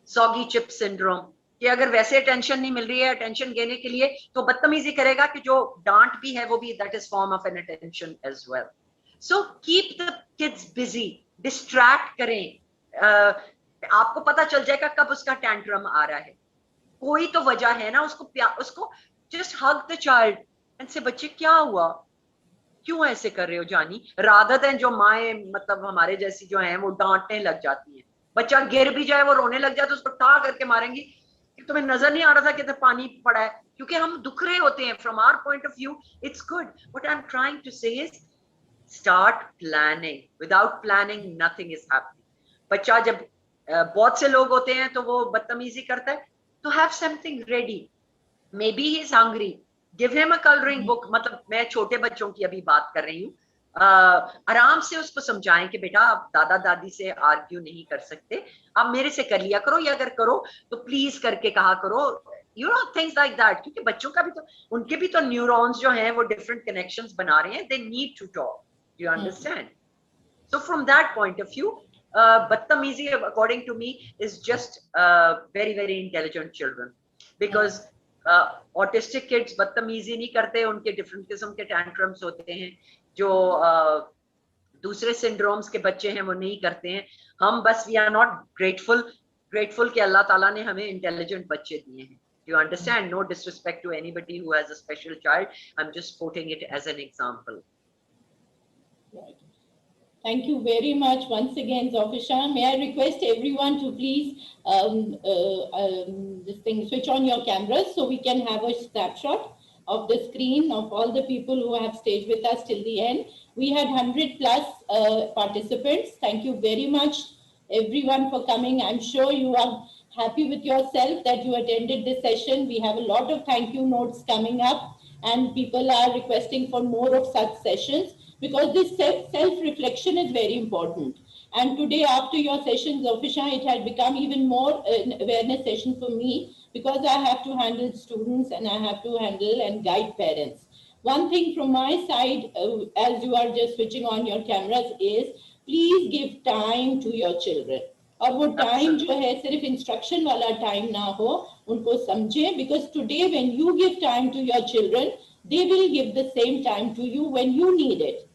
सॉगी चिप सिंड्रोम, कि अगर वैसे अटेंशन नहीं मिल रही है अटेंशन देने के लिए, तो बदतमीजी करेगा, कि जो डांट भी है वो भी that is form of an attention as well. So keep the kids busy, distract करें। आपको पता चल जाएगा कब उसका टैंट्रम आ रहा है, कोई तो वजह है ना, उसको just hug the child and से बच्चे क्या हुआ, क्यों ऐसे कर रहे हो जानी, रादर देन जो माए मतलब हमारे जैसी जो हैं वो डांटने लग जाती हैं। बच्चा गिर भी जाए, वो रोने लग जाए तो उसको ठा करके मारेंगी कि तुम्हें नजर नहीं आ रहा था कि पानी पड़ा है, क्योंकि हम दुख रहे होते हैं। From our point of view it's good, but I am trying to say is start planning. Without planning nothing is happening. बच्चा जब बहुत से लोग होते हैं तो वो बदतमीजी करता है, तो have something ready. May be he is hungry, give him a colouring book. मतलब मैं छोटे बच्चों की अभी बात कर रही हूँ। आराम से उसको समझाएं कि बेटा आप दादा दादी से आर्ग्यू नहीं कर सकते, आप मेरे से कर लिया करो, या अगर करो तो प्लीज करके कहा करो, you know things like that. क्योंकि बच्चों का भी तो, उनके भी तो न्यूरॉन्स जो हैं वो डिफरेंट कनेक्शंस बना रहे हैं, they need to talk, you understand. So from that point of view, Battamisi, according to me, is just very, very intelligent children. Because autistic kids बदतमीजी नहीं करते, उनके different किस्म के tantrums होते हैं, जो दूसरे syndromes के बच्चे हैं वो नहीं करते हैं। हम बस we are not grateful कि अल्लाह ताला ने हमें intelligent बच्चे दिए हैं. You understand? No disrespect to anybody who has a special child. I'm just quoting it as an example. Right. Thank you very much once again, Zofisha. May I request everyone to please switch on your cameras so we can have a snapshot of the screen of all the people who have stayed with us till the end. We had 100 plus participants. Thank you very much, everyone, for coming. I'm sure you are happy with yourself that you attended this session. We have a lot of thank you notes coming up, and people are requesting for more of such sessions, because this self-reflection is very important. And today, after your session, Zofisha, it had become even more an awareness session for me, because I have to handle students and I have to handle and guide parents. One thing from my side, as you are just switching on your cameras, is please give time to your children. और वो time जो है सिर्फ instruction वाला time ना हो, उनको समझे, because today when you give time to your children, they will give the same time to you when you need it.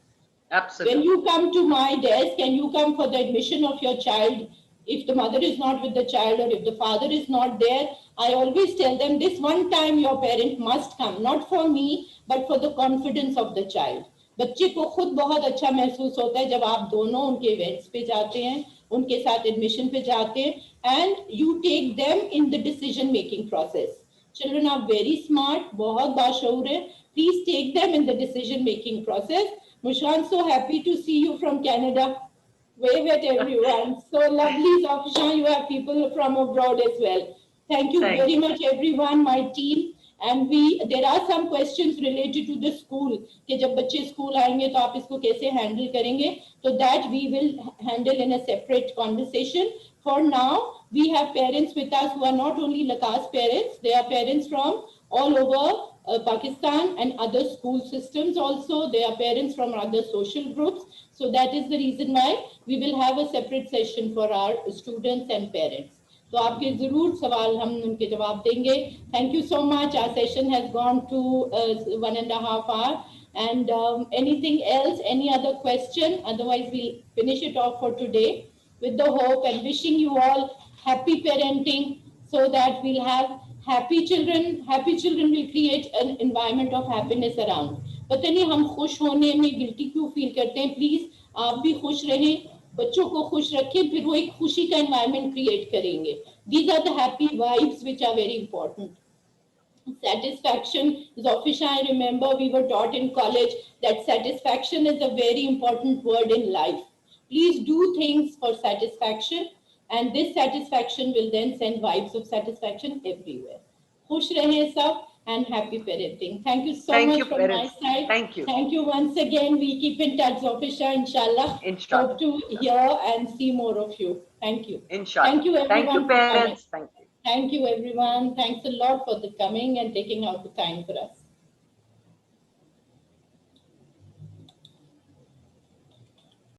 Absolutely. When you come to my desk and you come for the admission of your child, if the mother is not with the child or if the father is not there, I always tell them this one time your parent must come, not for me, but for the confidence of the child. बच्चे को खुद बहुत अच्छा महसूस होता है जब आप दोनों उनके इवेंट्स पे जाते हैं, उनके साथ एडमिशन पे जाते हैं, and you take them in the decision making process. Children are very smart, बहुत बाशऊर है. Please take them in the decision making process. Mushan, so happy to see you from Canada. Wave at everyone. So lovely, Zofisha, you have people from abroad as well. Thank you very much, everyone, my team. And there are some questions related to the school. कि जब बच्चे school आएंगे तो आप इसको कैसे handle करेंगे? So that we will handle in a separate conversation. For now, we have parents with us who are not only Lakas parents, they are parents from all over Pakistan and other school systems also. They are parents from other social groups. So that is the reason why we will have a separate session for our students and parents. तो आपके जरूर सवाल हम उनके जवाब देंगे. Thank you so much. Our session has gone to 1.5 hours. And anything else, any other question? Otherwise, we'll finish it off for today with the hope and wishing you all happy parenting, so that we'll have happy children. Happy children will create an environment of happiness around. पता नहीं हम खुश होने में guilty क्यों feel करते हैं. Please आप भी खुश रहें, बच्चों को खुश रखें, फिर वो एक खुशी का एनवायरनमेंट क्रिएट करेंगे. These are the happy vibes which are very important. Satisfaction, Zofisha, I remember we were taught in college that satisfaction is a very important word in life. Please do things for satisfaction, and this satisfaction will then send vibes of satisfaction everywhere. Khush rahe sab, and happy parenting. Thank you so much from my side. Thank you. Thank you once again. We keep in touch, Zofisha, inshallah. Inshallah. Hope to hear and see more of you. Thank you. Inshallah. Thank you, everyone. Thank you, parents. Thank you. Thank you, everyone. Thanks a lot for the coming and taking out the time for us.